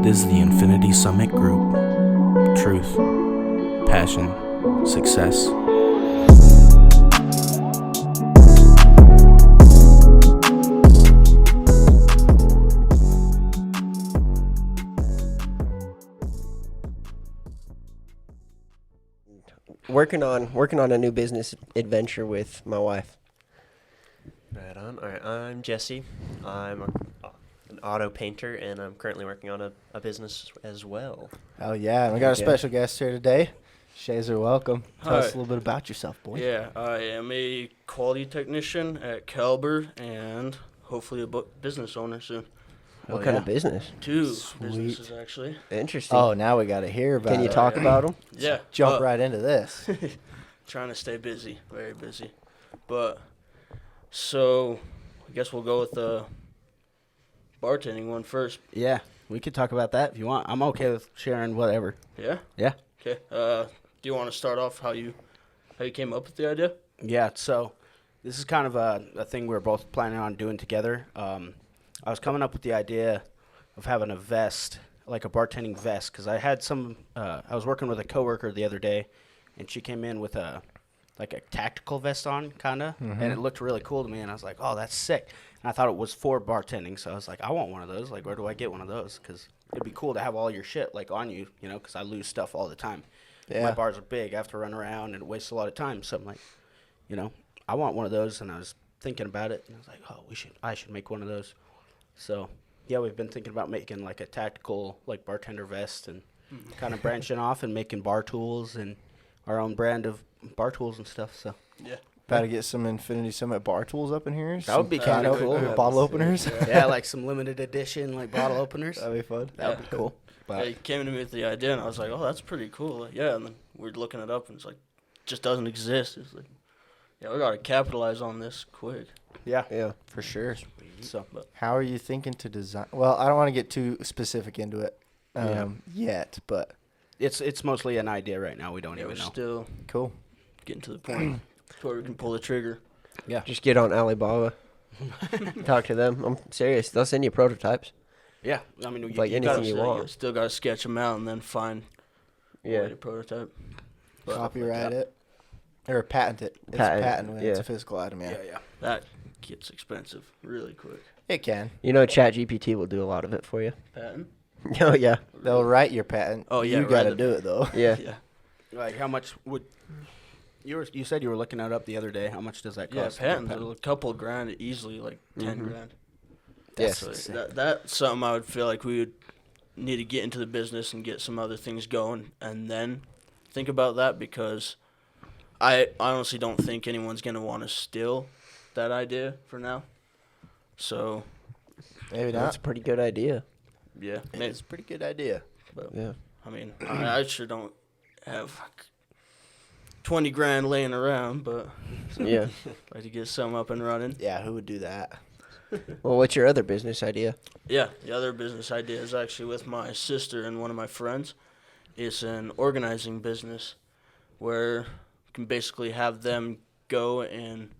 This is the Infinity Summit Group. Truth, passion, success. Working on a new business adventure with my wife. Right on. All right, I'm Jesse. I'm an auto painter, and I'm currently working on a business as well. Oh, yeah. And we got a special guest here today. Shazer, welcome. Tell Hi. us a little bit about yourself, boy. Yeah, I am a quality technician at Caliber and hopefully a business owner soon. What kind of business? Two Sweet. businesses, actually. Interesting. Oh, now we got to hear about it. Can you talk about them? Yeah. Jump right into this. Trying to stay busy, very busy. But, so, I guess we'll go with the bartending one first. Yeah, we could talk about that if you want. I'm okay with sharing whatever. Yeah? Yeah. Okay. Do you want to start off how you came up with the idea? Yeah, so this is kind of a thing we were both planning on doing together. I was coming up with the idea of having a vest, like a bartending vest, because I had I was working with a coworker the other day, and she came in with a tactical vest on, kind of, and it looked really cool to me, and I was like, oh, that's sick. And I thought it was for bartending, so I was like, I want one of those. Like, where do I get one of those? Because it'd be cool to have all your shit, like, on you, you know, because I lose stuff all the time. Yeah. My bars are big. I have to run around, and it wastes a lot of time. So I'm like, you know, I want one of those, and I was thinking about it, and I was like, oh, I should make one of those. So, yeah, we've been thinking about making, like, a tactical, like, bartender vest and kind of branching off and making bar tools and our own brand of bar tools and stuff, so. Yeah. About to get some Infinity Summit bar tools up in here. That would be Some kinda cool. Bottle openers. Yeah, like some limited edition, like, bottle openers. That'd be fun. That would be cool. Yeah, he came to me with the idea, and I was like, oh, that's pretty cool. Like, yeah, and then we're looking it up, and it's like, just doesn't exist. It's like, yeah, we got to capitalize on this quick. Yeah, for sure. So, How are you thinking to design? Well, I don't want to get too specific into it yet, but it's mostly an idea right now. We don't Yeah, we're even know. still cool. getting to the point where we can pull the trigger. Yeah. Just get on Alibaba. Talk to them. I'm serious. They'll send you prototypes. Yeah, I mean, Like anything you want. You still got to sketch them out and then find a way to prototype. But Copyright it. Or patent it. It's Patent, patent when it's yeah. a physical item, yeah. Yeah. that gets expensive really quick. It can. You know, ChatGPT will do a lot of it for you. Patent? Oh, yeah. They'll write your patent. Oh, yeah, You write got to the do it, though. Yeah. Yeah. Like, how much would you said you were looking that up the other day? How much does that Yeah, cost? patents are a couple grand easily, like 10 grand. Yes. So that's something I would feel like we would need to get into the business and get some other things going and then think about that, because I honestly don't think anyone's going to want to steal that idea for now. So, Maybe That's not. a pretty good idea. yeah. It's a pretty good idea. But, Yeah. I mean, I sure don't have 20 grand laying around, but Yeah. I'd like to get some up and running. Yeah, who would do that? Well, what's your other business idea? Yeah, the other business idea is actually with my sister and one of my friends. It's an organizing business where you can basically have them go and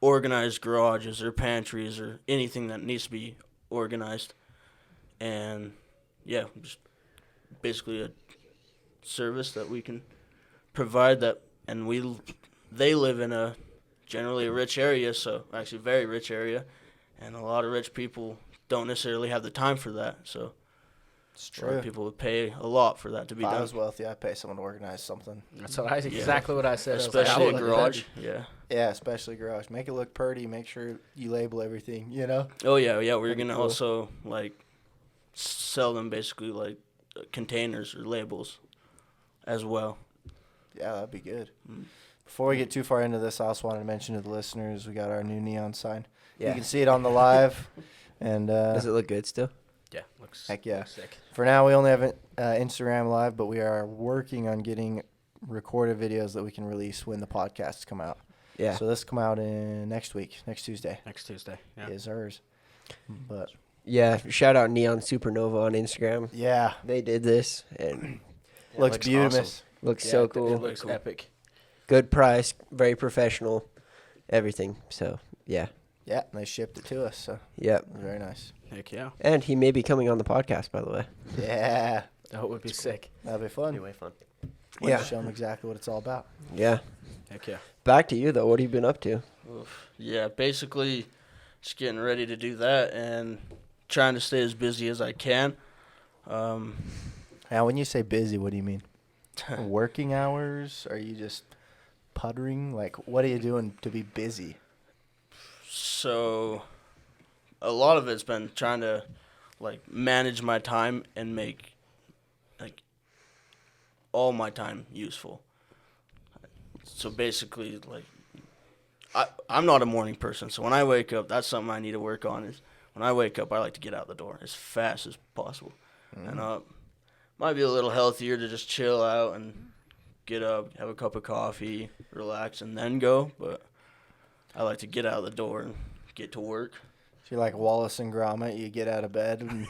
organize garages or pantries or anything that needs to be organized. And, yeah, just basically a service that we can provide that. And they live in a generally a rich area, so actually a very rich area. And a lot of rich people don't necessarily have the time for that. So It's a lot true. of people would pay a lot for that to be If I done. was wealthy, I'd pay someone to organize something. That's exactly what I said. I was like, I Especially a wouldn't do that. garage. Yeah. Yeah, especially garage. Make it look pretty. Make sure you label everything, you know? Oh, yeah. We're That'd be going to cool. also, like, sell them basically, like, containers or labels as well. Yeah, that'd be good. Mm. Before we get too far into this, I also wanted to mention to the listeners we got our new neon sign. Yeah. You can see it on the live. And Does it look good still? Yeah, looks Heck yeah. looks sick. for now, we only have Instagram live, but we are working on getting recorded videos that we can release when the podcasts come out. Yeah. So this come out in next week, next Tuesday. Next Tuesday. Yeah. Is ours. But Yeah. Shout out Neon Supernova on Instagram. yeah, They did this and looks looks beautiful. awesome. looks Yeah, so it cool. looks epic. Good price, very professional, everything. So, yeah. Yeah, and they shipped it to us, so Yep. it was very nice. Heck yeah. And he may be coming on the podcast, by the way. Yeah, That would be sick. that'll be It'd fun. be way fun. We'll Yeah. show them exactly what it's all about. Yeah. Heck yeah. Back to you, though. What have you been up to? Yeah, basically just getting ready to do that and trying to stay as busy as I can. Now, when you say busy, what do you mean? Working hours? Are you just puttering? Like, what are you doing to be busy? So a lot of it's been trying to like manage my time and make like all my time useful. So basically, like I'm not a morning person, so when I wake up, that's something I need to work on. Is when I wake up, I like to get out the door as fast as possible, and might be a little healthier to just chill out and get up, have a cup of coffee, relax, and then go. But I like to get out the door and get to work. So you're like Wallace and Gromit. You get out of bed and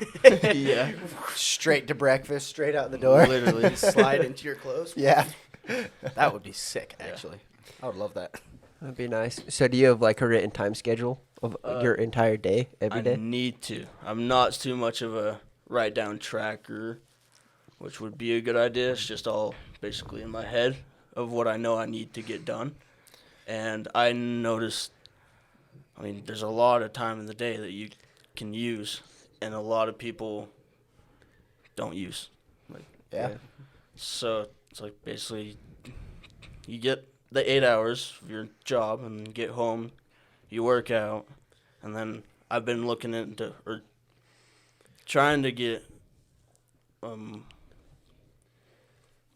Yeah, straight to breakfast, straight out the door. literally. Slide into your clothes. Yeah. That would be sick, actually. I would love that. That'd be nice. So do you have like a written time schedule of your entire day, every I day? need to. I'm not too much of a write down tracker, which would be a good idea. It's just all basically in my head of what I know I need to get done. And I noticed, I mean, there's a lot of time in the day that you can use, and a lot of people don't use. Like, Yeah. so it's like basically you get the 8 hours of your job and you get home, you work out, and then I've been looking into or trying to get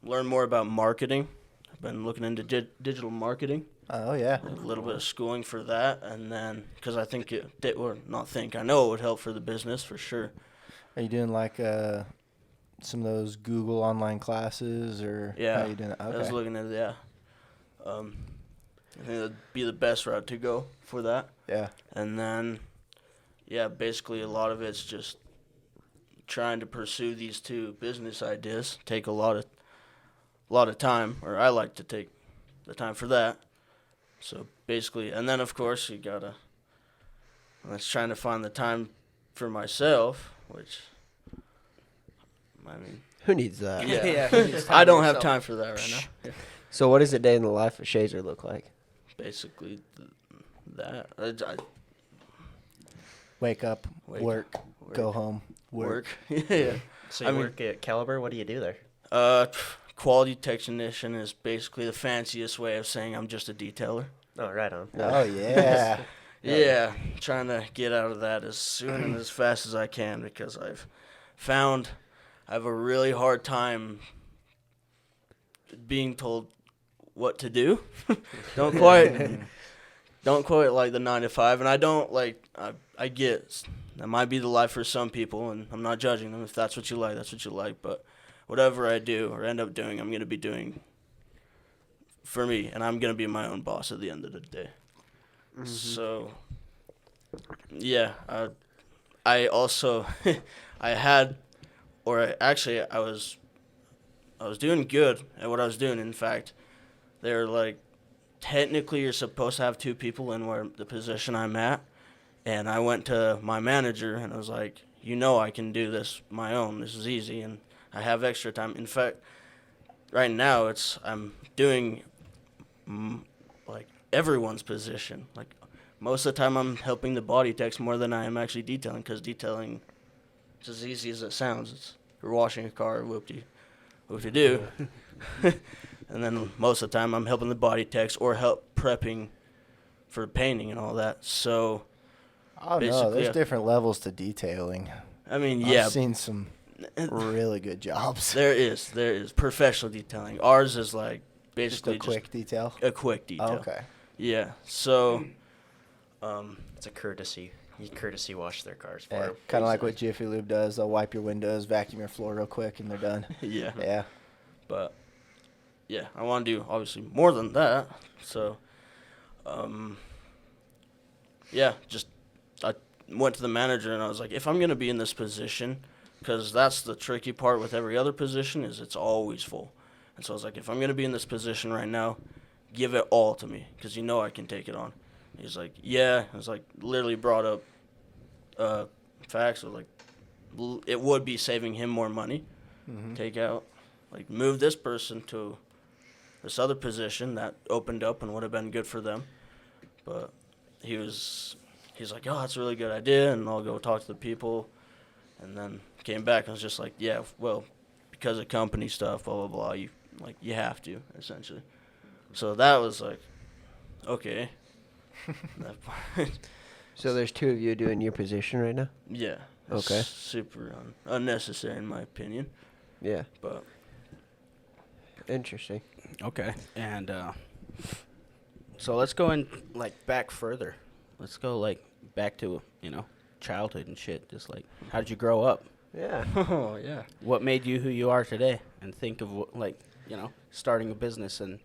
learn more about marketing. I've been looking into digital marketing, Oh, yeah. a little bit of schooling for that, and then because I think I know it would help for the business for sure. Are you doing like some of those Google online classes or Yeah, how are you doing that? I was Okay. looking at I think that'd be the best route to go for that. Yeah. And then, yeah, basically a lot of it's just trying to pursue these two business ideas. Take a lot of time, or I like to take the time for that. So basically, and then of course that's trying to find the time for myself, which, I mean, Who needs that? yeah, who needs time I for don't have yourself? time for that right now. Yeah. So what does a day in the life of Shazer look like? Basically, that Wake up, Wake work, go home, work. work. Yeah. So you I mean- work at Caliber. What do you do there? Quality technician is basically the fanciest way of saying I'm just a detailer. Oh, right on. Oh, yeah. Yeah, trying to get out of that as soon and as fast as I can because I've found I have a really hard time being told what to do. don't quite like the 9 to 5, and I don't like. I get that might be the life for some people, and I'm not judging them. If that's what you like, that's what you like. But whatever I do or end up doing, I'm gonna be doing for me, and I'm gonna be my own boss at the end of the day. So, yeah, I also I was doing good at what I was doing. In fact, they're like, technically you're supposed to have 2 people in where the position I'm at, and I went to my manager and I was like, I can do this my own. This is easy, and I have extra time. In fact, right now I'm doing like everyone's position. Like most of the time, I'm helping the body techs more than I am actually detailing, because detailing is as easy as it sounds. You're washing a car, whoop-de-doo. And then most of the time, I'm helping the body techs or help prepping for painting and all that. So, Oh, no. Basically, There's yeah. different levels to detailing. I mean, yeah, I've seen some really good jobs. there is professional detailing. Ours is like Just basically a quick detail. a quick detail. Oh, okay. Yeah. So, It's a courtesy. You courtesy wash their cars for Yeah, them. kind of like what Jiffy Lube does. They'll wipe your windows, vacuum your floor real quick, and they're done. yeah. Yeah. But yeah, I want to do obviously more than that. So, yeah, just I went to the manager and I was like, if I'm gonna be in this position, because that's the tricky part with every other position is it's always full. And so I was like, if I'm gonna be in this position right now, give it all to me, because I can take it on. He's like, yeah. I was like, literally brought up facts of like, it would be saving him more money. Take out, like, move this person to this other position that opened up and would have been good for them. But he's like, oh, that's a really good idea, and I'll go talk to the people. And then came back and was just like, yeah, well, because of company stuff, blah, blah, blah, you have to, essentially. So that was like, okay. So there's 2 of you doing your position right now? Yeah. Okay. It's super unnecessary in my opinion. Yeah. But Interesting. Okay. And so let's go in like back further. Let's go like back to, childhood and shit. Just like, how did you grow up? Yeah. oh yeah. What made you who you are today? And think of starting a business and,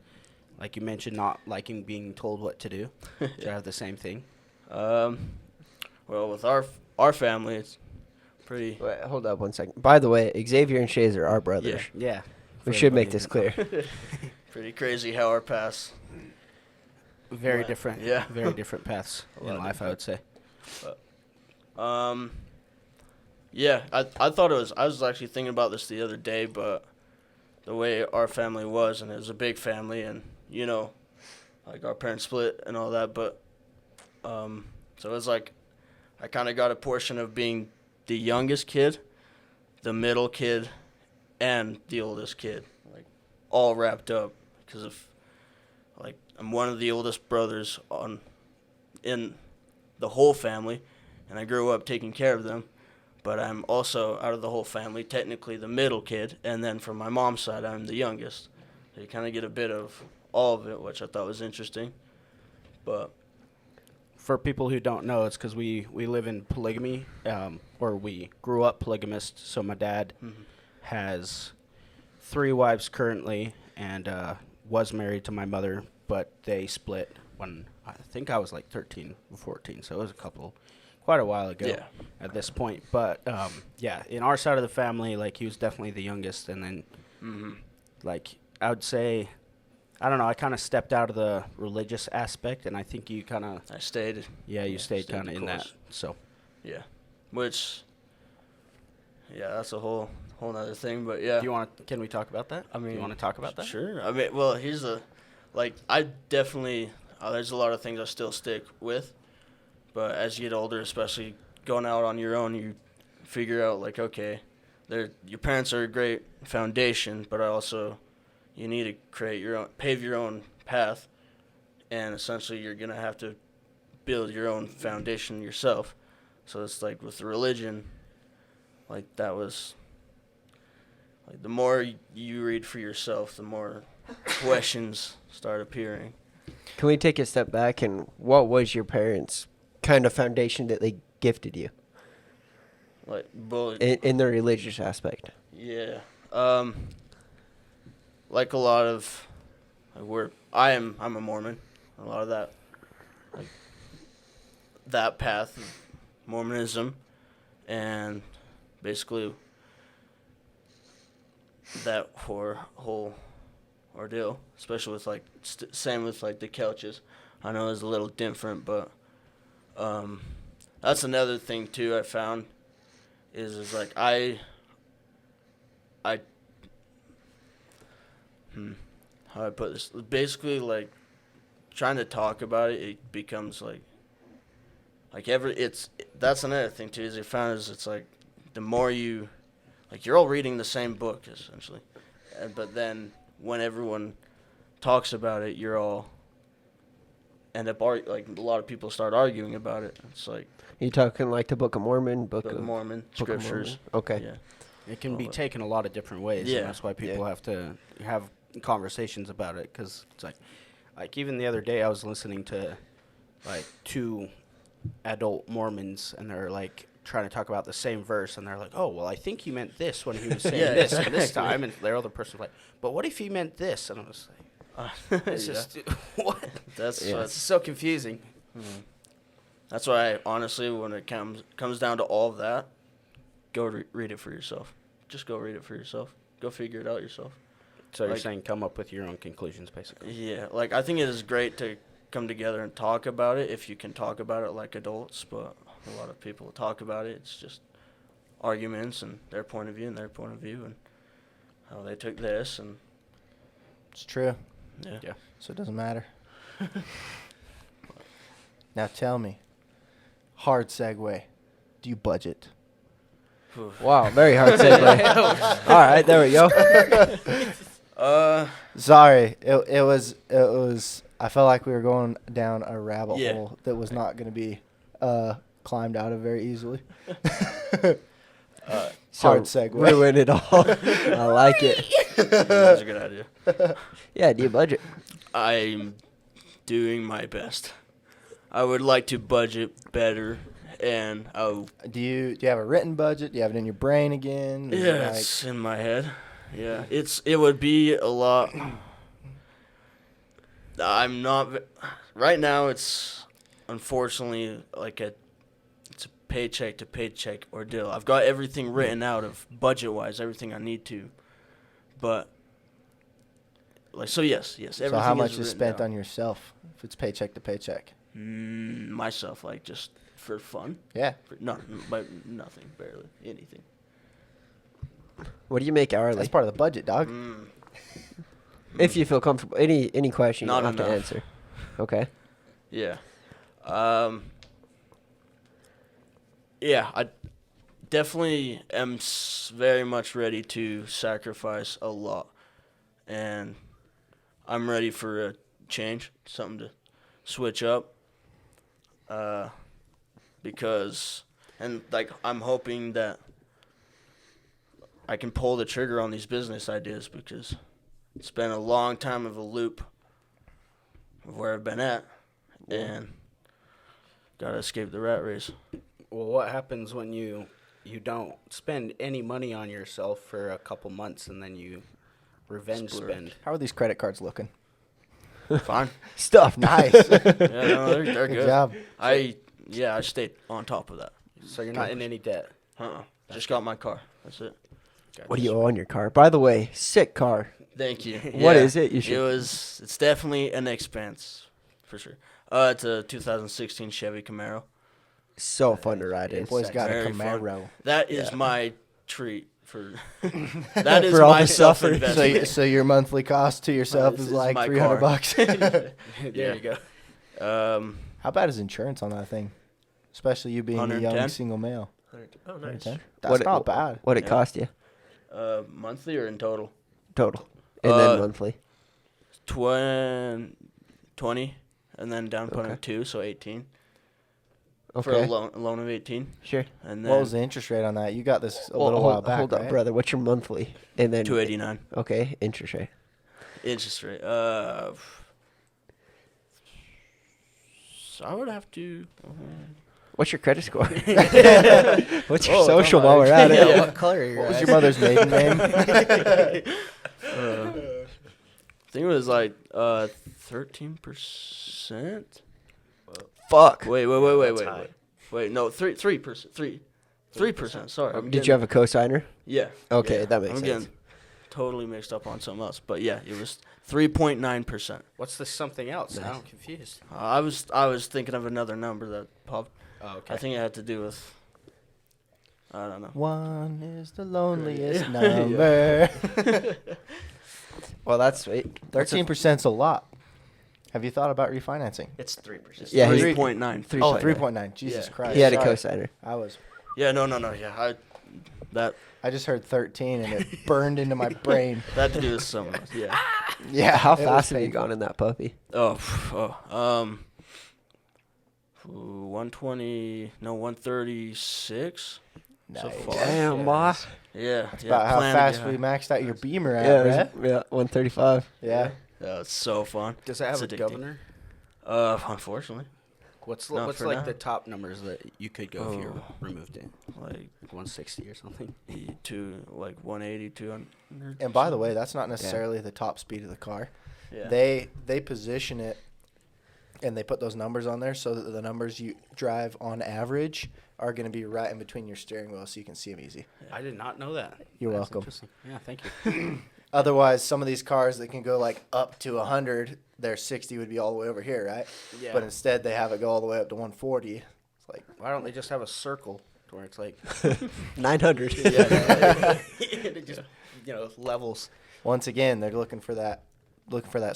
like you mentioned, not liking being told what to do. Do you have the same thing? Well, with our family, it's pretty. Wait, hold up 1 second. By the way, Xavier and Shazer are brothers. Yeah. We For should make everybody. this clear. Pretty crazy how our paths. Very What? different. Yeah. Very different paths A in lot life, I would say. Yeah, I thought I was actually thinking about this the other day, but the way our family was, and it was a big family, and like our parents split and all that, but so it was like I kind of got a portion of being the youngest kid, the middle kid, and the oldest kid, like all wrapped up, because of like I'm one of the oldest brothers in the whole family, and I grew up taking care of them. But I'm also, out of the whole family, technically the middle kid, and then from my mom's side, I'm the youngest. So you kind of get a bit of all of it, which I thought was interesting. But For people who don't know, it's because we live in polygamy, or we grew up polygamist. So my dad has 3 wives currently, and was married to my mother, but they split when I think I was like 13 or 14. So it was quite a while ago Yeah. at this point. But yeah, in our side of the family, like he was definitely the youngest, and then like I would say, I don't know, I kind of stepped out of the religious aspect, and I think you kind of I stayed. you stayed stayed kind of the in that. course. So Yeah. Which, yeah, that's a whole nother thing. But yeah. can we talk about that? I mean, do you want to talk about that? Sure. I mean, well, I definitely, there's a lot of things I still stick with. But as you get older, especially going out on your own, you figure out, like, okay, your parents are a great foundation, but you need to pave your own path, and essentially you're going to have to build your own foundation yourself. So it's like with the religion, like that was, like the more you read for yourself, the more questions start appearing. Can we take a step back, and what was your parents' kind of foundation that they gifted you Like, but in the religious aspect? yeah, like a lot of, like I'm a Mormon. A lot of that, like that path, of Mormonism, and basically that whole ordeal, especially with like same with like the couches. I know it's a little different, but that's another thing too I found is like how I put this, basically like trying to talk about it becomes like that's another thing too is I found is it's like the more you, like, you're all reading the same book essentially, but then when everyone talks about it, you're all end up like a lot of people start arguing about it. It's like You talking like the Book of Mormon, Book of Mormon, Book of scriptures. Mormon? Okay. Yeah. It can be Well, taken a lot of different ways, Yeah. and that's why people have to have conversations about it. Because it's like even the other day, I was listening to like 2 adult Mormons, and they're like trying to talk about the same verse, and they're like, "Oh, well, I think he meant this when he was saying Yeah, this at this exactly. time," and their other person's like, "But what if he meant this?" And I was like, "It's Yeah. just what? That's Yeah. It's so confusing." That's why I, honestly, when it comes down to all of that, go read it for yourself. Just go read it for yourself. Go figure it out yourself. So you're Like- saying come up with your own conclusions, basically. Yeah, like I think it is great to come together and talk about it if you can talk about it like adults. But a lot of people talk about it. It's just arguments and their point of view and their point of view and how they took this and It's true. yeah. So it doesn't matter. Now tell me, hard segue. Do you budget? Wow, very hard segue. All right, there we go. Sorry, it was. I felt like we were going down a rabbit Yeah. hole that was not going to be climbed out of very easily. So Hard segue. ruin it all. I like it. That's a good idea. Yeah, do you budget? I'm doing my best. I would like to budget better, and Do you have a written budget? Do you have it in your brain again? Is it yeah, it's in my head. Yeah, it would be a lot. I'm not right now. It's unfortunately it's a paycheck to paycheck ordeal. I've got everything written out of budget wise, everything I need to, but yes. Everything so how much is is written spent out. on yourself if it's paycheck to paycheck? Myself, just for fun. Yeah. But nothing, barely anything. What do you make hourly? That's part of the budget, dog. If you feel comfortable. Any question you Not don't have to enough. answer. Okay. Yeah. Yeah, I definitely am very much ready to sacrifice a lot. And I'm ready for a change, something to switch up. Because, I'm hoping that I can pull the trigger on these business ideas because it's been a long time of a loop of where I've been at. And gotta escape the rat race. Well, what happens when you don't spend any money on yourself for a couple months and then you revenge Splurge. spend? How are these credit cards looking? Fine. Stuff. Nice. Yeah, no, they're Good good. job. I stayed on top of that. So you're not in any debt. Just got my car. That's it. What do you owe on your car? By the way, sick car. Thank you. What is it? You should. It's definitely an expense, for sure. It's a 2016 Chevy Camaro. So fun to ride in. Boy's got a Very fun. Camaro. That is my treat for. That is For all my the suffering. self-investment. So your monthly cost to yourself This is is like my $300 car. bucks. There Yeah. you go. How bad is insurance on that thing? Especially you being a young 110? single male. Oh, nice. 110? That's not bad. What it Yeah. cost you? Monthly or in total? Total. And then Uh, monthly. 20, and then down payment of 2, so 18. For Okay. a loan of 18, Sure. and then What was the interest rate on that? You got this a Well, little while back, hold up, right? brother. What's your monthly? And then 289 Okay, interest rate. interest rate. So I would have to. What's your credit score? What's your social while we're at it? Yeah. What color are your What was eyes? your mother's maiden name? I think it was like 13%. Fuck. Wait. high. Wait, no, 3%. 3%. Sorry. Did you have a cosigner? Yeah. Okay, yeah. that makes I'm sense. getting totally mixed up on something else, but yeah, it was 3.9%. What's the something else? Now I'm confused. I was thinking of another number that popped. Oh, okay. I think it had to do with. I don't know. One is the loneliest Yeah. number. Well, that's sweet. 13%'s a lot. Have you thought about refinancing? It's 3%. Yeah, he's- 3.9. 3.9. Oh, 3.9. Jesus Yeah. Christ. He had a Sorry. cosigner. Yeah, no. Yeah, I just heard 13 and it burned into my brain. that had to do with something else. Yeah. Yeah. How it was fast have you painful. gone in that puppy? 136. So Nice. far. Damn, boy. Yeah. About how fast we maxed out your Beamer at, Yeah, right? yeah, 135. Yeah. It's so fun. Does it have It's a addicting. governor? Unfortunately, What's Not what's for like now. the top numbers that you could go if you Oh. removed it? like Like 160 or something? to like 180, 200. And by the way, that's not necessarily the top speed of the car. yeah. They position it and they put those numbers on there so that the numbers you drive on average are going to be right in between your steering wheel so you can see them easy. I did not know that. You're That's welcome. Interesting. Yeah, thank you. Otherwise, some of these cars that can go like up to 100, their 60 would be all the way over here, right? Yeah. But instead, they have it go all the way up to 140. It's like, Why don't they just have a circle to where it's like 900. it just levels. once again, they're looking for that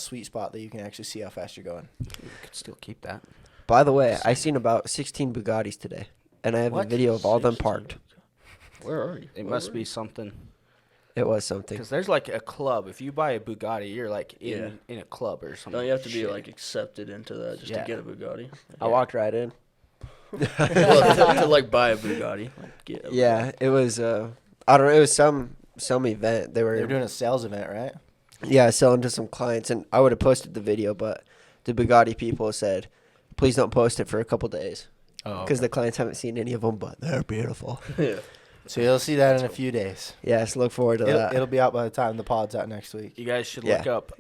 sweet spot that you can actually see how fast you're going. You could still keep that. By the way, I seen about 16 Bugattis today, and I have a What? video of all them 16? parked. Where are you? It Where must were be you? something. It was something. Because there's like a club. If you buy a Bugatti, you're like Yeah. in a club or something. Don't you have to be Shit. like accepted into that just Yeah. to get a Bugatti? I walked right in. Well, to like buy a Bugatti. Like, get a Yeah, it was. I don't know. It was some event. They They're were doing a sales event, right? selling to some clients, and I would have posted the video, but the Bugatti people said, "Please don't post it for a couple days Oh, because the clients haven't seen any of them, but they're beautiful." Yeah. So you'll see that in a few days. Yes, look forward to that. It'll be out by the time the pod's out next week. you guys should Yeah. look up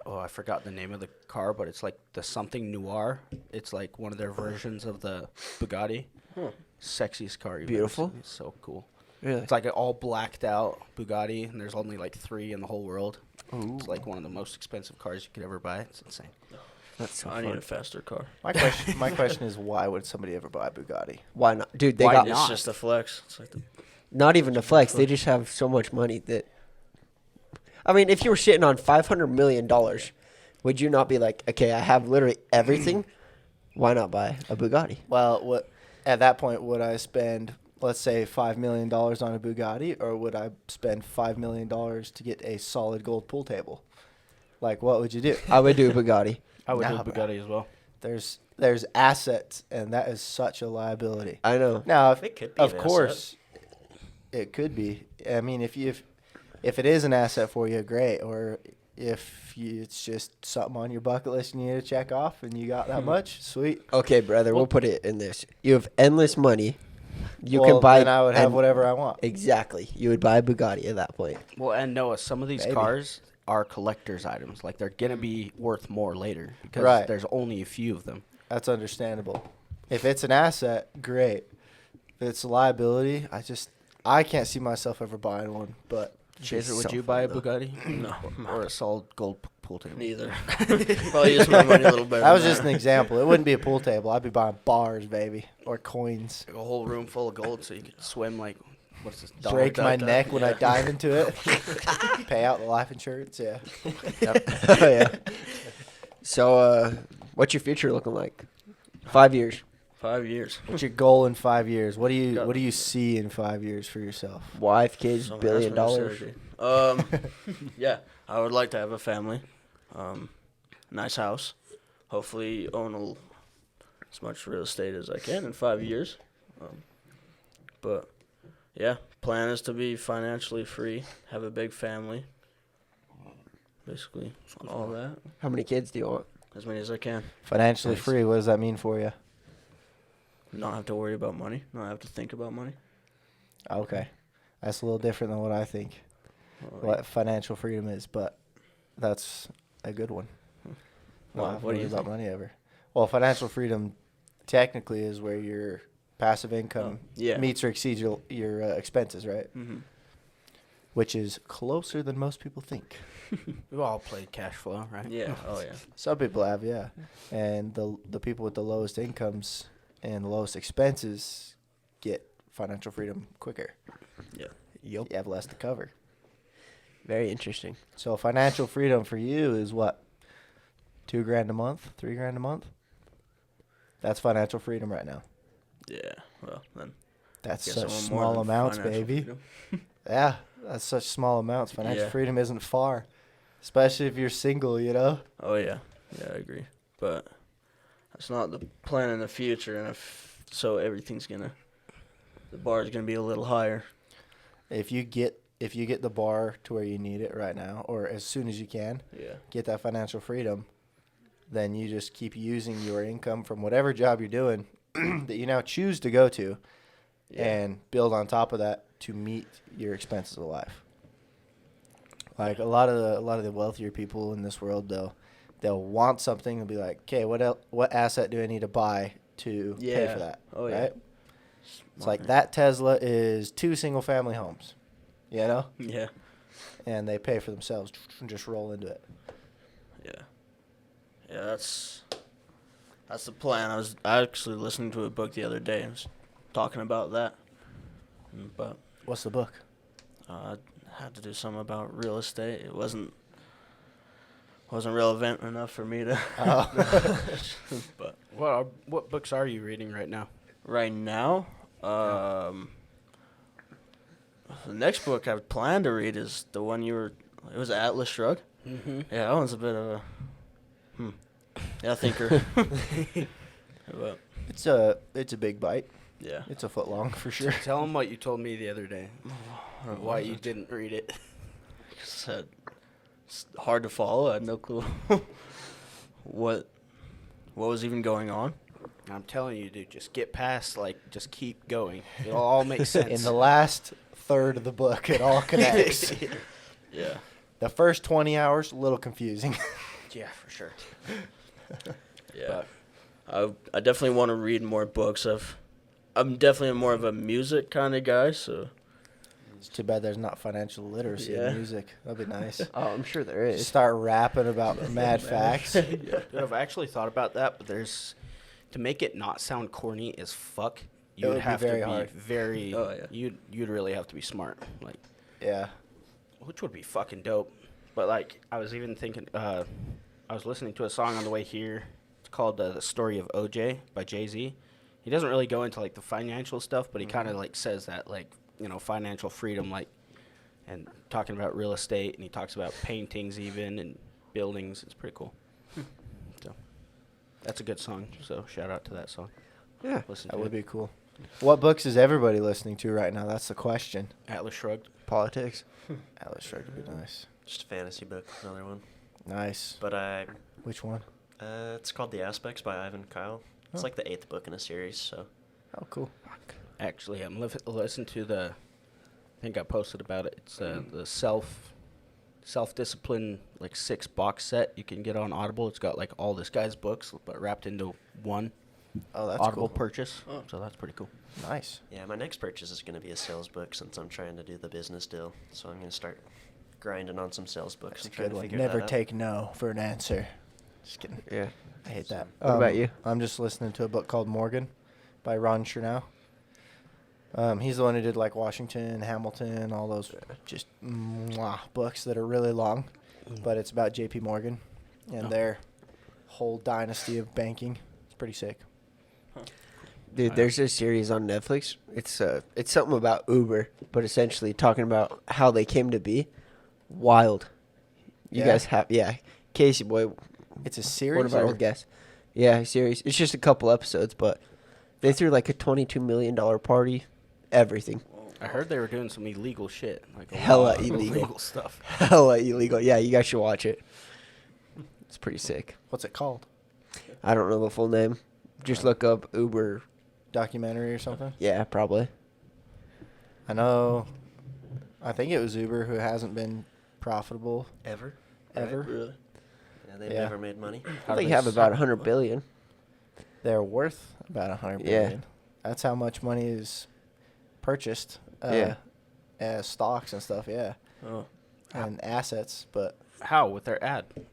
I forgot the name of the car, but it's like the something noir. It's like one of their versions of the Bugatti. Sexiest car you've ever Beautiful. seen. It's so cool. Really? It's like an all blacked out Bugatti, and there's only like 3 in the whole world. It's like one of the most expensive cars you could ever buy. It's insane. That's so I need fun. a faster car. My question is, why would somebody ever buy a Bugatti? Why not, dude? They Why got not? It's just a flex. It's like the not even a flex. They just have so much money that. I mean, if you were sitting on $500 million, would you not be like, okay, I have literally everything. Why not buy a Bugatti? Well, at that point, would I spend, let's say, $5 million on a Bugatti, or would I spend $5 million to get a solid gold pool table? Like, what would you do? I would do a Bugatti. I would Nah, do a bro. Bugatti as well. There's assets, and that is such a liability. I know. Now, It could be of an course, it could be. I mean, if it is an asset for you, great. Or if it's just something on your bucket list you need to check off, and you got that much, sweet. Okay, brother, we'll put it in this. You have endless money. You Well, can buy. then I would have and- whatever I want. Exactly. You would buy a Bugatti at that point. Well, and Noah, some of these Maybe. cars are collector's items. Like they're gonna be worth more later because Right. there's only a few of them. That's understandable. If it's an asset, great. If it's a liability, I can't see myself ever buying one. But Shazer, would so you buy a fun, Bugatti? No. Or a solid gold pool table? neither. Probably use my money a little better. that was than just an example. It wouldn't be a pool table. I'd be buying bars, baby, or coins. Like a whole room full of gold so you could swim like, what's this? Break my dive? neck when I Yeah. dive into it. Pay out the life insurance. Yeah. Oh, yeah. So, what's your future looking like? 5 years. 5 years. What's your goal in 5 years? What do you Got- see in 5 years for yourself? Wife, kids, Someone $1 asked billion. me this Saturday. Yeah, I would like to have a family, nice house, hopefully own as much real estate as I can in 5 years. But yeah, plan is to be financially free, have a big family, basically all that, How many kids do you want? as many as I can. Financially Nice. free. What does that mean for you? Not have to worry about money, not have to think about money. Okay, that's a little different than what I think. Like, What financial freedom is, but that's a good one. Well, Not have to what do worry you about think? money ever? Well, financial freedom technically is where your passive income yeah. meets or exceeds your expenses, right? hmm Which is closer than most people think. We've all played cash flow, right? Yeah. Oh yeah. Some people have, yeah. And the people with the lowest incomes and the lowest expenses get financial freedom quicker. Yeah. Yup. You have less to cover. Very interesting. So financial freedom for you is what? $2,000 a month? $3,000 a month? That's financial freedom right now. Yeah. Well, then. That's guess I such want more small than amounts, financial baby. freedom. Yeah, that's such small amounts. Financial Yeah. freedom isn't far, especially if you're single, you know? Oh yeah, yeah, I agree. But that's not the plan in the future, and so everything's the bar is gonna be a little higher. If you get the bar to where you need it right now, or as soon as you can, Yeah. get that financial freedom, then you just keep using your income from whatever job you're doing that you now choose to go to, and build on top of that to meet your expenses of life. Like a lot of the wealthier people in this world, they'll want something and be like, okay, what asset do I need to buy to pay Yeah. for that? Oh, yeah. Right? It's like that Tesla is 2 single family homes, you know, Yeah. and they pay for themselves and just roll into it. Yeah. Yeah, that's the plan. I was actually listening to a book the other day. I was talking about that, but What's the book? I had to do something about real estate. It wasn't relevant enough for me to. Oh. But What books are you reading right now? right now, the next book I plan to read is the one it was Atlas Shrugged. Mm-hmm. Yeah, that one's a bit of a thinker. But, It's a big bite. yeah. It's a foot long for sure. Tell them what you told me the other day. Why you didn't read it. Said it's hard to follow. I had no clue what was even going on. I'm telling you, dude, just get past, just keep going. It'll all make sense. In the last third of the book, it all connects. Yeah. The first 20 hours, a little confusing. Yeah, for sure. Yeah. I definitely want to read more books. I'm definitely more of a music kind of guy, so It's too bad there's not financial literacy Yeah. in music. That'd be nice. Oh, I'm sure there is. Start rapping about mad facts. Dude, I've actually thought about that, but to make it not sound corny as fuck, It would you'd be have very to be hard. very. Oh, yeah. You'd really have to be smart, Yeah. which would be fucking dope. But I was even thinking, I was listening to a song on the way here. It's called "The Story of OJ" by Jay-Z. He doesn't really go into the financial stuff, but he kind of says that financial freedom, and talking about real estate, and he talks about paintings even and buildings. It's pretty cool. So that's a good song. So shout out to that song. Yeah. Listen That to would it. be cool. What books is everybody listening to right now? That's the question. Atlas Shrugged. Politics. Atlas Shrugged would be nice. Just a fantasy book, another one. Nice. But Which one? it's called The Aspects by Ivan Kyle. It's Oh. like the 8th book in a series, so. Oh, cool. Actually, I'm listening to I think I posted about it. It's the self-discipline 6 box set you can get on Audible. It's got all this guy's books, but wrapped into one Oh, that's Audible cool. purchase. Oh. So that's pretty cool. Nice. Yeah, my next purchase is going to be a sales book since I'm trying to do the business deal. So I'm going to start grinding on some sales books. That's a and trying good to one. figure Never that out. take no for an answer. Just kidding. Yeah. I hate that. What about you? I'm just listening to a book called Morgan by Ron Chernow. He's the one who did Washington, Hamilton, all those just books that are really long. But it's about J.P. Morgan and their whole dynasty of banking. It's pretty sick. Dude, there's a series on Netflix. It's something about Uber, but essentially talking about how they came to be. Wild. You Yeah? guys have Casey boy, It's a one series. of our old guests. Yeah, series. It's just a couple episodes, but they threw a $22 million party, everything. I heard they were doing some illegal shit, a Hella lot of illegal. stuff. Hella illegal. Yeah, you guys should watch it. It's pretty sick. What's it called? I don't know the full name. Just look up Uber. Documentary or something? Yeah, probably. I know. I think it was Uber who hasn't been profitable Ever? ever. Really? Yeah, they've Yeah. never made money. I think they have about 100 billion. They're worth about 100 Yeah. billion. That's how much money is purchased. Yeah. As stocks and stuff, yeah, Oh. and assets. But How with their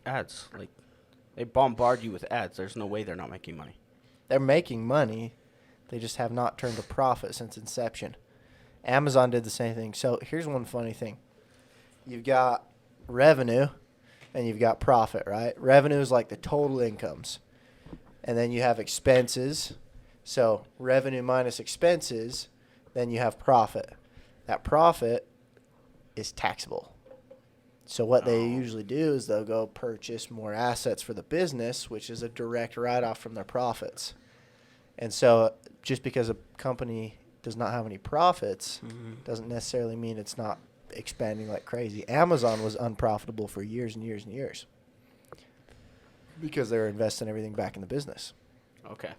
ads? They bombard you with ads. There's no way they're not making money. they're making money. They just have not turned a profit since inception. Amazon did the same thing. So here's one funny thing. You've got revenue and you've got profit, right? Revenue is the total incomes. And then you have expenses. So revenue minus expenses, then you have profit. That profit is taxable. So what they usually do is they'll go purchase more assets for the business, which is a direct write-off from their profits. And so just because a company does not have any profits doesn't necessarily mean it's not expanding like crazy. Amazon was unprofitable for years and years and years because they were investing everything back in the business. Okay.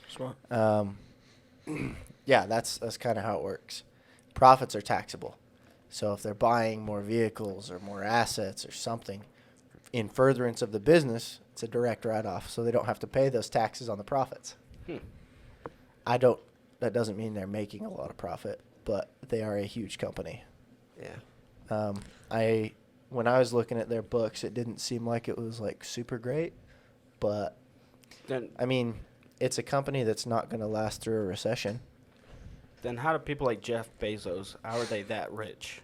Smart. Yeah, that's kind of how it works. Profits are taxable. So if they're buying more vehicles or more assets or something in furtherance of the business, it's a direct write-off. So they don't have to pay those taxes on the profits. That doesn't mean they're making a lot of profit, but they are a huge company. Yeah. When I was looking at their books, it didn't seem like it was super great, But, Then I mean, it's a company that's not going to last through a recession. then how do people like Jeff Bezos, how are they that rich?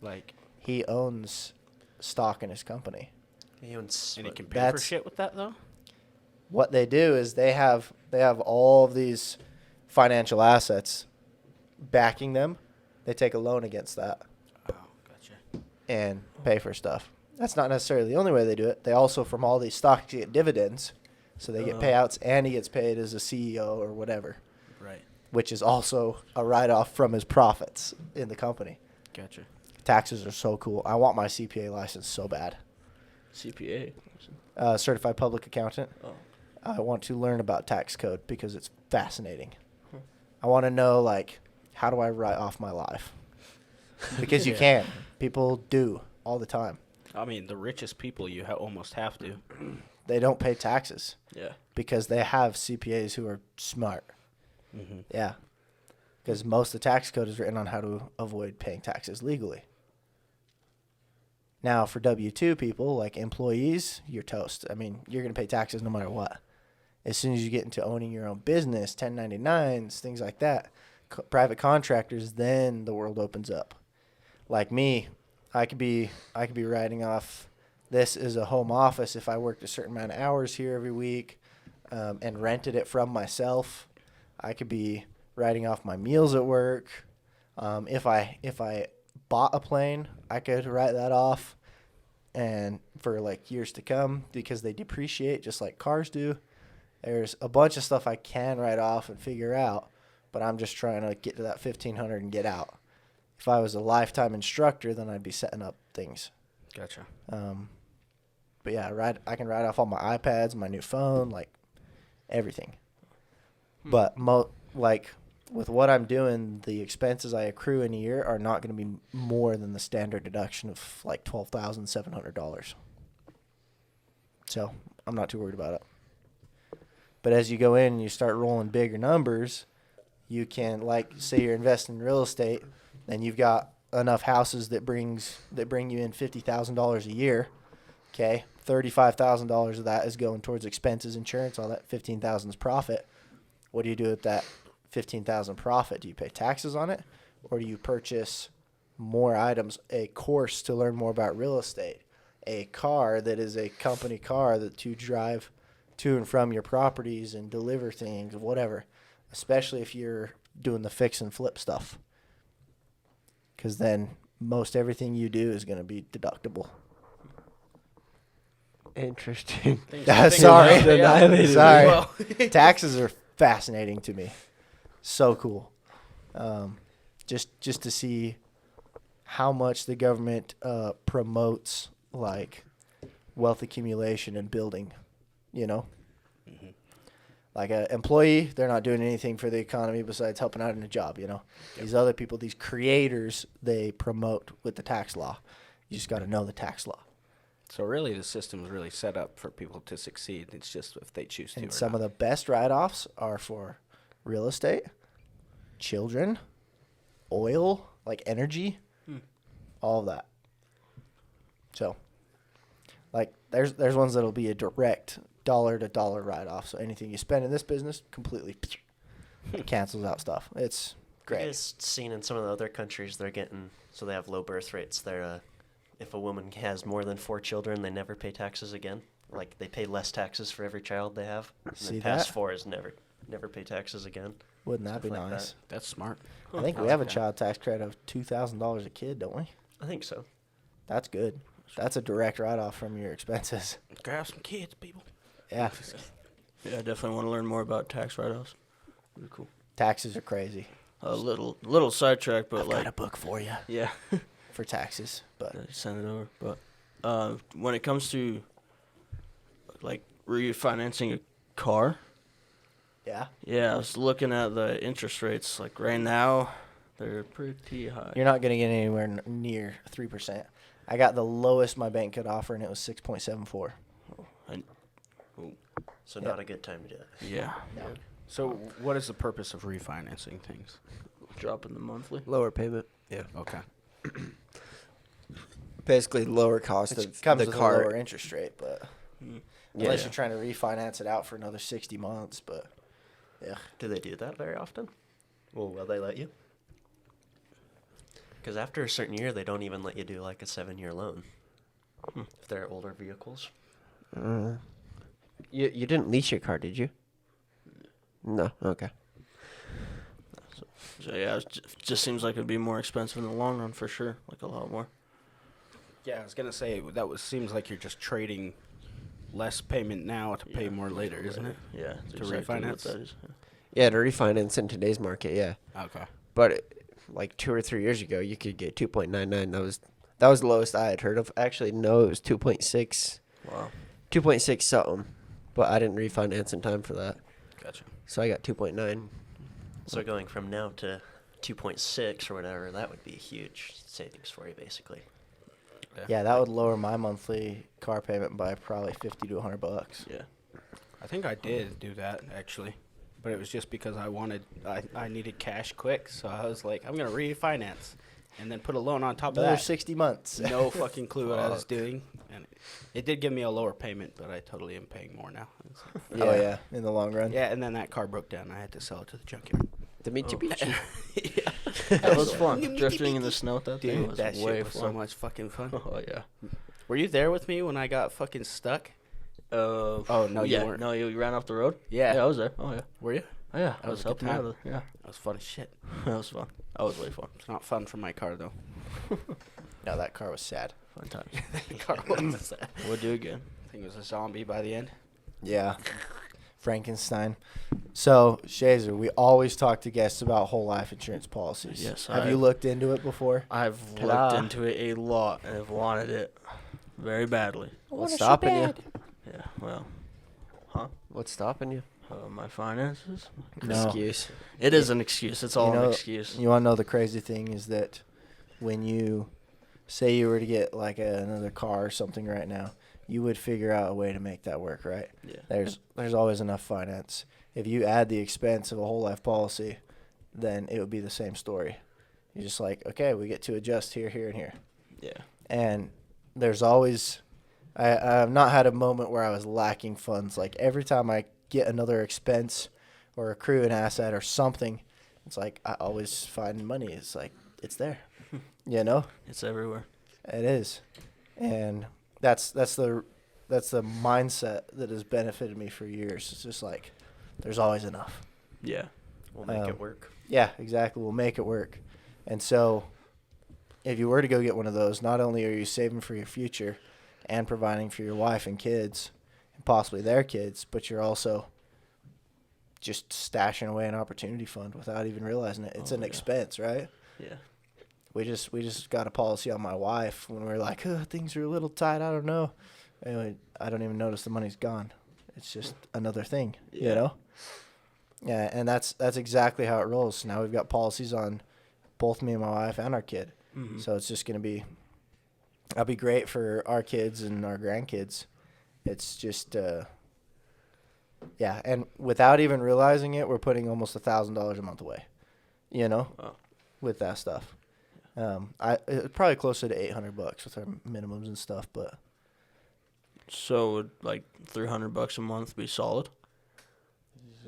Like, He owns stock in his company. He owns and he what, can pay for That's- shit with that though? What they do is they have all of these financial assets backing them. They take a loan against that Oh, gotcha. and pay for stuff. That's not necessarily the only way they do it. They also, from all these stocks, get dividends. So they get payouts, and he gets paid as a CEO or whatever, Right. which is also a write-off from his profits in the company. Gotcha. Taxes are so cool. I want my CPA license so bad. CPA. Certified public accountant. Oh. I want to learn about tax code because it's fascinating. I want to know, like, how do I write off my life? Because you can. People do all the time. I mean, the richest people you almost have to. They don't pay taxes Yeah. because they have CPAs who are smart. Mm-hmm. Yeah. Because most of the tax code is written on how to avoid paying taxes legally. Now, for W-2 people, like employees, you're toast. I mean, you're going to pay taxes no matter what. As soon as you get into owning your own business, 1099s, things like that, private contractors, then the world opens up. Like me, I could be writing off this as a home office if I worked a certain amount of hours here every week and rented it from myself. I could be writing off my meals at work. If I bought a plane, I could write that off and for like years to come because they depreciate just like cars do. There's a bunch of stuff I can write off and figure out, but I'm just trying to get to that 1,500 and get out. If I was a lifetime instructor, then I'd be setting up things. Gotcha. But yeah, I can write off all my iPads, my new phone, like everything. But like with what I'm doing, the expenses I accrue in a year are not going to be more than the standard deduction of like $12,700. So I'm not too worried about it. But as you go in and you start rolling bigger numbers, you can, like, say you're investing in real estate, and you've got enough houses that bring you in $50,000 a year. Okay, $35,000 of that is going towards expenses, insurance, all that. $15,000 is profit. What do you do with that $15,000 profit? Do you pay taxes on it, or do you purchase more items? A course to learn more about real estate, a car that is a company car that you drive to and from your properties and deliver things, whatever. Especially if you're doing the fix and flip stuff, because then most everything you do is going to be deductible. Interesting. Sorry. Annihilated. Sorry. Well, Taxes are fascinating to me. So cool. Just to see how much the government promotes like wealth accumulation and building, you know? Mm-hmm. Like an employee, they're not doing anything for the economy besides helping out in a job, you know? Yep. These other people, these creators, they promote with the tax law. You just got to know the tax law. so really, the system is really set up for people to succeed. It's just if they choose to. And some of the best write-offs are for real estate, children, oil, like energy, all of that. So, like, there's ones that'll be a direct dollar-to-dollar write-off. So anything you spend in this business completely cancels out stuff. It's great. You guys seen in some of the other countries they're getting, so they have low birth rates. They're if a woman has more than 4 children, they never pay taxes again. Like they pay less taxes for every child they have. And See then past that? 4 is never pay taxes again. Wouldn't that be Stuff like nice? That's smart. I think we have a child tax credit of $2,000 a kid, don't we? I think so. That's good. That's a direct write-off from your expenses. Grab some kids, people. Yeah. Yeah, I definitely want to learn more about tax write-offs. Really cool. Taxes are crazy. A little sidetrack, but I've like got a book for you yeah, for taxes, but send it over. But when it comes to like refinancing a car, yeah. yeah, I was looking at the interest rates. Like right now, they're pretty high. You're not going to get anywhere near 3%. I got the lowest my bank could offer, and it was 6.74. So Yep. not a good time to do it. Yeah, So, what is the purpose of refinancing things? dropping the monthly. Lower payment. Okay. Basically, lower cost It of comes the with car. a lower interest rate, but unless you're trying to refinance it out for another 60 months. But yeah, Do they do that very often? Well, will they let you? Because after a certain year, they don't even let you do like a 7-year loan. If they're older vehicles. You didn't lease your car, did you? No. Okay. So yeah, it just seems like it'd be more expensive in the long run for sure, like a lot more. Yeah, I was gonna say seems like you're just trading less payment now to pay more later, isn't it? Yeah, that's To exactly what refinance? that is. Yeah, to refinance in today's market, yeah. Okay. But like 2 or 3 years ago, you could get 2.99. That was the lowest I had heard of. Actually, no, it was 2.6. Wow. 2.6 something. But I didn't refinance in time for that. Gotcha. So I got 2.9. So going from now to 2.6 or whatever, that would be a huge savings for you, basically. yeah, that would lower my monthly car payment by probably $50 to $100. Yeah. I think I did do that actually, but it was just because I needed cash quick, so I was like, I'm gonna refinance, and then put a loan on top of Another that. 60 months. No fucking clue what I was doing, and it did give me a lower payment, but I totally am paying more now. Yeah. Oh yeah, in the long run. Yeah, and then that car broke down. I had to sell it to the junkyard. The Mitsubishi. That was fun. Drifting in the snow with that thing Dude, was that way shit was so fun. much fucking fun. Oh yeah. Were you there with me when I got fucking stuck? Oh no, you yeah, weren't. No, you ran off the road. Yeah. Yeah, I was there. Oh yeah. Were you? Oh yeah. That I was was a good helping out. time. Yeah. That was fun as shit. That was fun. That was way fun. It's not fun for my car though. No, that car was sad. Fun times. The car was. We'll do again. I think it was a zombie by the end. Yeah. Frankenstein. So, Shazer, we always talk to guests about whole life insurance policies. Yes, Have you looked into it before? I've Ta-da. looked into it a lot and have wanted it very badly. What's stopping you? Yeah. Well, What's stopping you? my finances. No. Excuse. It is an excuse. It's all You know, an excuse. You want to know the crazy thing is that when you say you were to get like another car or something right now, you would figure out a way to make that work, right? Yeah. There's always enough finance. If you add the expense of a whole life policy, then it would be the same story. You're just like, okay, we get to adjust here, here, and here. Yeah. And there's always, I've not had a moment where I was lacking funds. Like every time I get another expense or accrue an asset or something, it's like I always find money. It's like, it's there, you know? It's everywhere. It is. And that's the mindset that has benefited me for years. It's just like, there's always enough. Yeah. We'll make it work. Yeah, exactly. We'll make it work. And so if you were to go get one of those, not only are you saving for your future and providing for your wife and kids and possibly their kids, but you're also just stashing away an opportunity fund without even realizing it. It's an expense, right? Yeah. We just got a policy on my wife when we were like, oh, things are a little tight. I don't know. Anyway, I don't even notice the money's gone. It's just another thing, you know? Yeah, and that's exactly how it rolls. Now we've got policies on both me and my wife and our kid. Mm-hmm. So it's just going to that'll be great for our kids and our grandkids. It's just, yeah, and without even realizing it, we're putting almost $1,000 a month away, you know, with that stuff. It's probably closer to $800 with our minimums and stuff, but. So would like $300 a month be solid?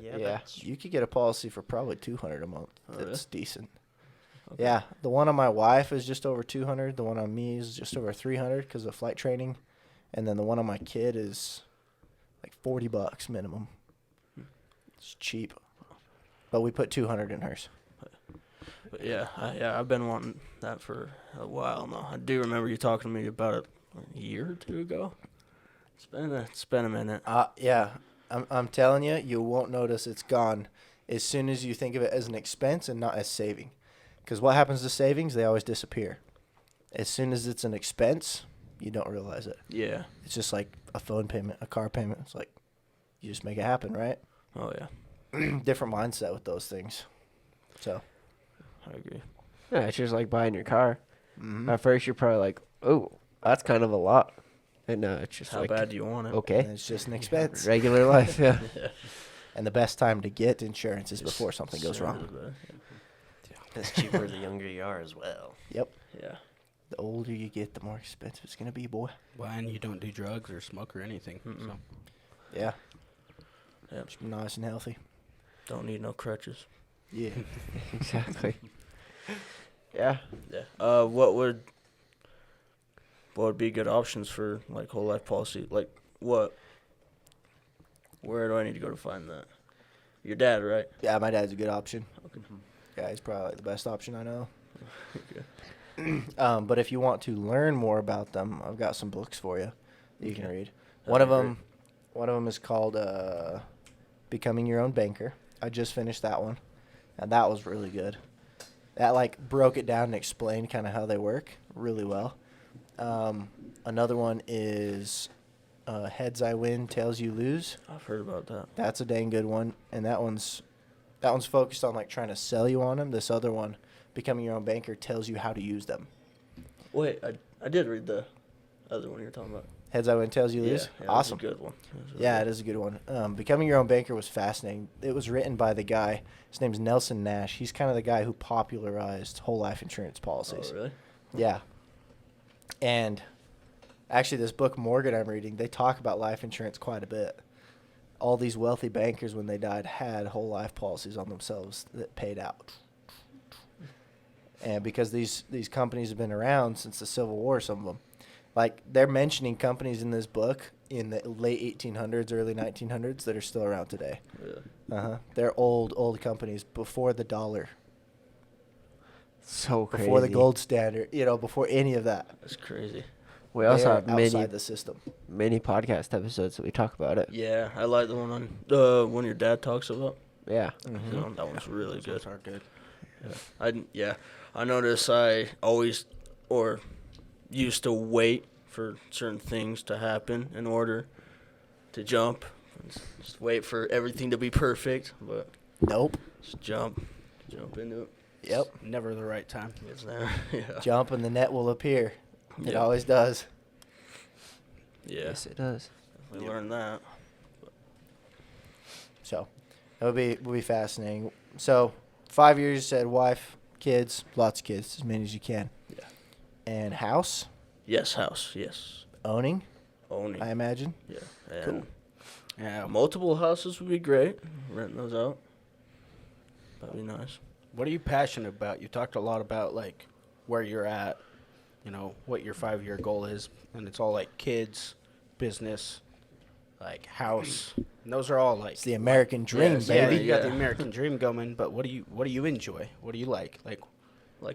Yeah, you could get a policy for probably $200 a month. Oh, That's really? decent. Okay. Yeah, the one on my wife is just over $200. The one on me is just over $300 because of flight training, and then the one on my kid is like $40 minimum. It's cheap, but we put $200 in hers. But yeah, I've been wanting that for a while now. I do remember you talking to me about it a year or two ago. It's been a minute. Yeah, I'm telling you, you won't notice it's gone as soon as you think of it as an expense and not as saving. Because what happens to savings? They always disappear. As soon as it's an expense, you don't realize it. Yeah. It's just like a phone payment, a car payment. It's like you just make it happen, right? Oh yeah. Different mindset with those things. So. I agree. Yeah, it's just like buying your car. Mm-hmm. At first, you're probably like, oh, that's kind of a lot. And now it's just How like, bad do you want it? okay, And it's just an expense. regular life, yeah. And the best time to get insurance is before something goes Sooner wrong. the better. It's cheaper the younger you are as well. Yep. Yeah. The older you get, the more expensive it's going to be, boy. Well, and you don't do drugs or smoke or anything. Mm-mm. So Yeah. Yep. Just nice and healthy. Don't need no crutches. Yeah. Exactly. Yeah. Yeah. What would be good options for like whole life policy? Like what? Where do I need to go to find that? Your dad, right? Yeah, my dad's a good option. Okay. Yeah, he's probably like the best option I know. Okay. But if you want to learn more about them, I've got some books for you that you can Okay. read. That'd One be of them is called Becoming Your Own Banker. I just finished that one, and that was really good. That like broke it down and explained kind of how they work really well. Another one is Heads I Win, Tails You Lose. I've heard about that. That's a dang good one, and that one's focused on like trying to sell you on them. This other one, Becoming Your Own Banker, tells you how to use them. Wait, I did read the other one you're talking about. Heads I Win, Tails You Lose. Yeah, Awesome. That's a good one. Yeah, it is a good one. Becoming Your Own Banker was fascinating. It was written by the guy. His name's Nelson Nash. He's kind of the guy who popularized whole life insurance policies. Oh, really? Yeah. And actually, this book, Morgan, I'm reading, they talk about life insurance quite a bit. All these wealthy bankers, when they died, had whole life policies on themselves that paid out. And because these companies have been around since the Civil War, some of them, like they're mentioning companies in this book in the late 1800s, early 1900s that are still around today. Yeah. They're old companies before the dollar, So crazy. before the gold standard, before any of that. That's crazy. We also They're have many outside the system. podcast episodes that we talk about it. Yeah, I like the one on one your dad talks about. Yeah. That one's really good. Those are good. I notice I always used to wait for certain things to happen in order to jump. Just wait for everything to be perfect, but Nope. just jump into it. Yep. Never the right time. It's there. Yeah. Jump and the net will appear. It Yeah. always does. Yeah. Yes, it does. We learned that. So that would be fascinating. So 5 years, you said wife, kids, lots of kids, as many as you can. Yeah. And house, Yes, house. Yes. owning, Owning. I imagine. Yeah. And Cool. Yeah. multiple houses would be great. Renting those out. That'd be nice. What are you passionate about? You talked a lot about like where you're at, what your 5-year goal is, and it's all like kids, business, like house. And those are all like It's the American dream, Yes, yeah, baby. you got the Yeah. American dream going, but what do you enjoy? What do you like? Like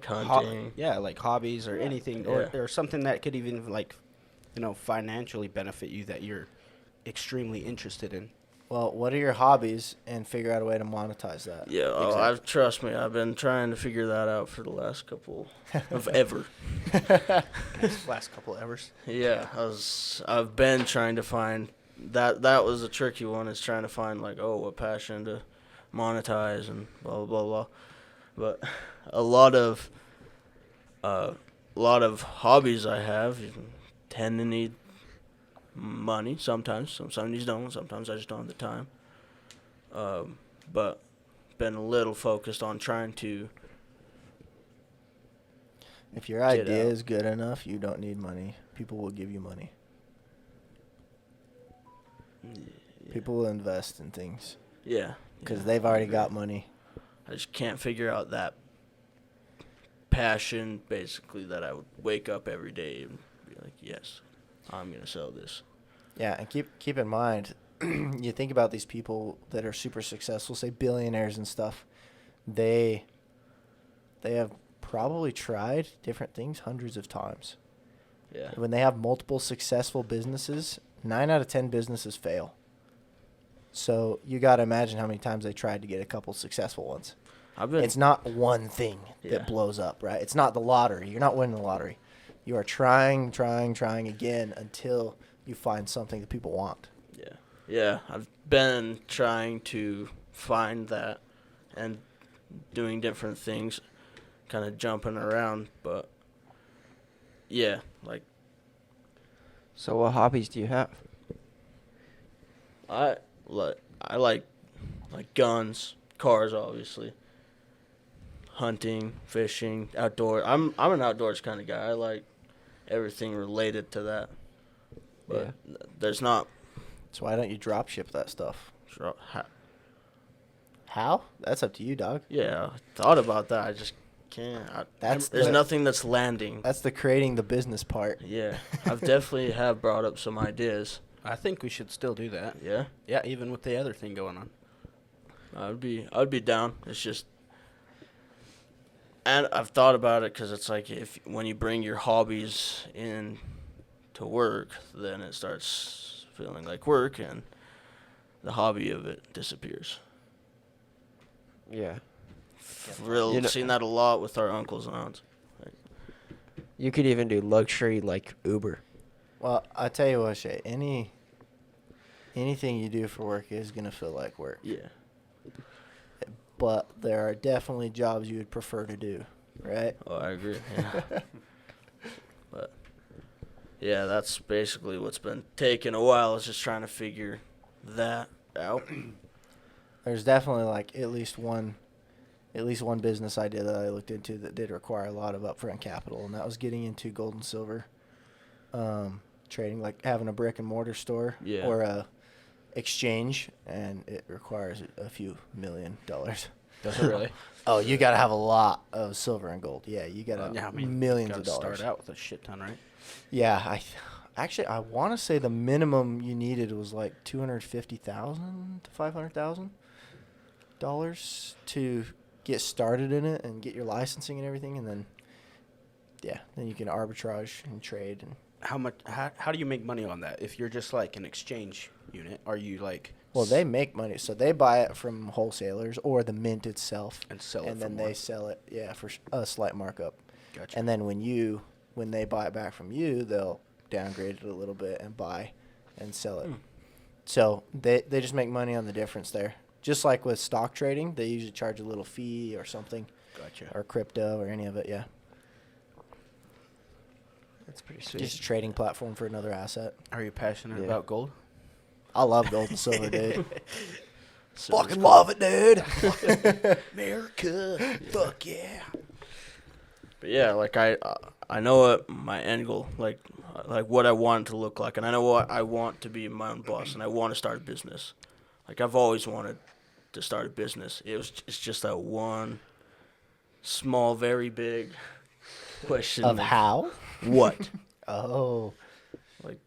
hunting. Like hobbies or anything Yeah. or something that could even like financially benefit you that you're extremely interested in. Well, what are your hobbies, and figure out a way to monetize that. Yeah, trust me, I've been trying to figure that out for the last couple of ever. Last couple hours. Yeah, I've been trying to find that was a tricky one, is trying to find like, what passion to monetize and blah blah blah blah. But a lot of hobbies I have tend to need money sometimes. Sometimes you don't. Sometimes I just don't have the time. But been a little focused on trying to. If your Get idea out. is good enough, you don't need money. People will give you money. People will invest in things Yeah. because yeah, they've I already agree. got money. I just can't figure out that passion, basically, that I would wake up every day and be like, yes, I'm going to sell this. Yeah, and keep in mind, you think about these people that are super successful, say billionaires and stuff. They have probably tried different things hundreds of times. Yeah. When they have multiple successful businesses, 9 out of 10 businesses fail. So you got to imagine how many times they tried to get a couple successful ones. It's not one thing Yeah. that blows up, right? It's not the lottery. You're not winning the lottery. You are trying again until you find something that people want. Yeah. Yeah. I've been trying to find that and doing different things, kind of jumping around, but yeah, like So what hobbies do you have? I like guns, cars, obviously. Hunting, fishing, outdoor. I'm an outdoors kind of guy. I like everything related to that. But there's not So why don't you drop ship that stuff? Sure. How? That's up to you, dog. Yeah, I thought about that. I just can't. There's nothing that's landing. That's the creating the business part. Yeah, I've definitely have brought up some ideas. I think we should still do that. Yeah, Yeah, even with the other thing going on. I'd be down. It's just, and I've thought about it because it's like when you bring your hobbies in to work, then it starts feeling like work, and the hobby of it disappears. Yeah. Seen that a lot with our uncles and aunts. You could even do luxury like Uber. Well, I tell you what, Shay. Anything you do for work is gonna feel like work. Yeah. But there are definitely jobs you would prefer to do, right? Oh, I agree. Yeah. But yeah, that's basically what's been taking a while, is just trying to figure that out. There's definitely like at least one business idea that I looked into that did require a lot of upfront capital, and that was getting into gold and silver trading, like having a brick and mortar store or a exchange, and it requires a few $1 million. Does it really? Oh, you got to have a lot of silver and gold. Yeah, you got to millions of dollars. Start out with a shit ton, right? Yeah, I want to say the minimum you needed was like $250,000 to $500,000 to get started in it and get your licensing and everything, and then you can arbitrage and trade. And How do you make money on that? If you're just like an exchange unit, are you like? Well, they make money, so they buy it from wholesalers or the mint itself, And sell it and for then more. they sell it for a slight markup. Gotcha. And then when they buy it back from you, they'll downgrade it a little bit and buy and sell it. So they just make money on the difference there. Just like with stock trading, they usually charge a little fee or something, Gotcha. or crypto or any of it. Yeah, That's pretty sweet. just a trading platform for another asset. Are you passionate Yeah. about gold? I love gold and silver, dude. So Fucking love it, dude. America, fuck yeah. But yeah, like I know what my end goal, like what I want it to look like, and I know what I want to be my own boss, and I want to start a business. Like I've always wanted to start a business. It's just that one small, very big question Of how? What? Oh. Like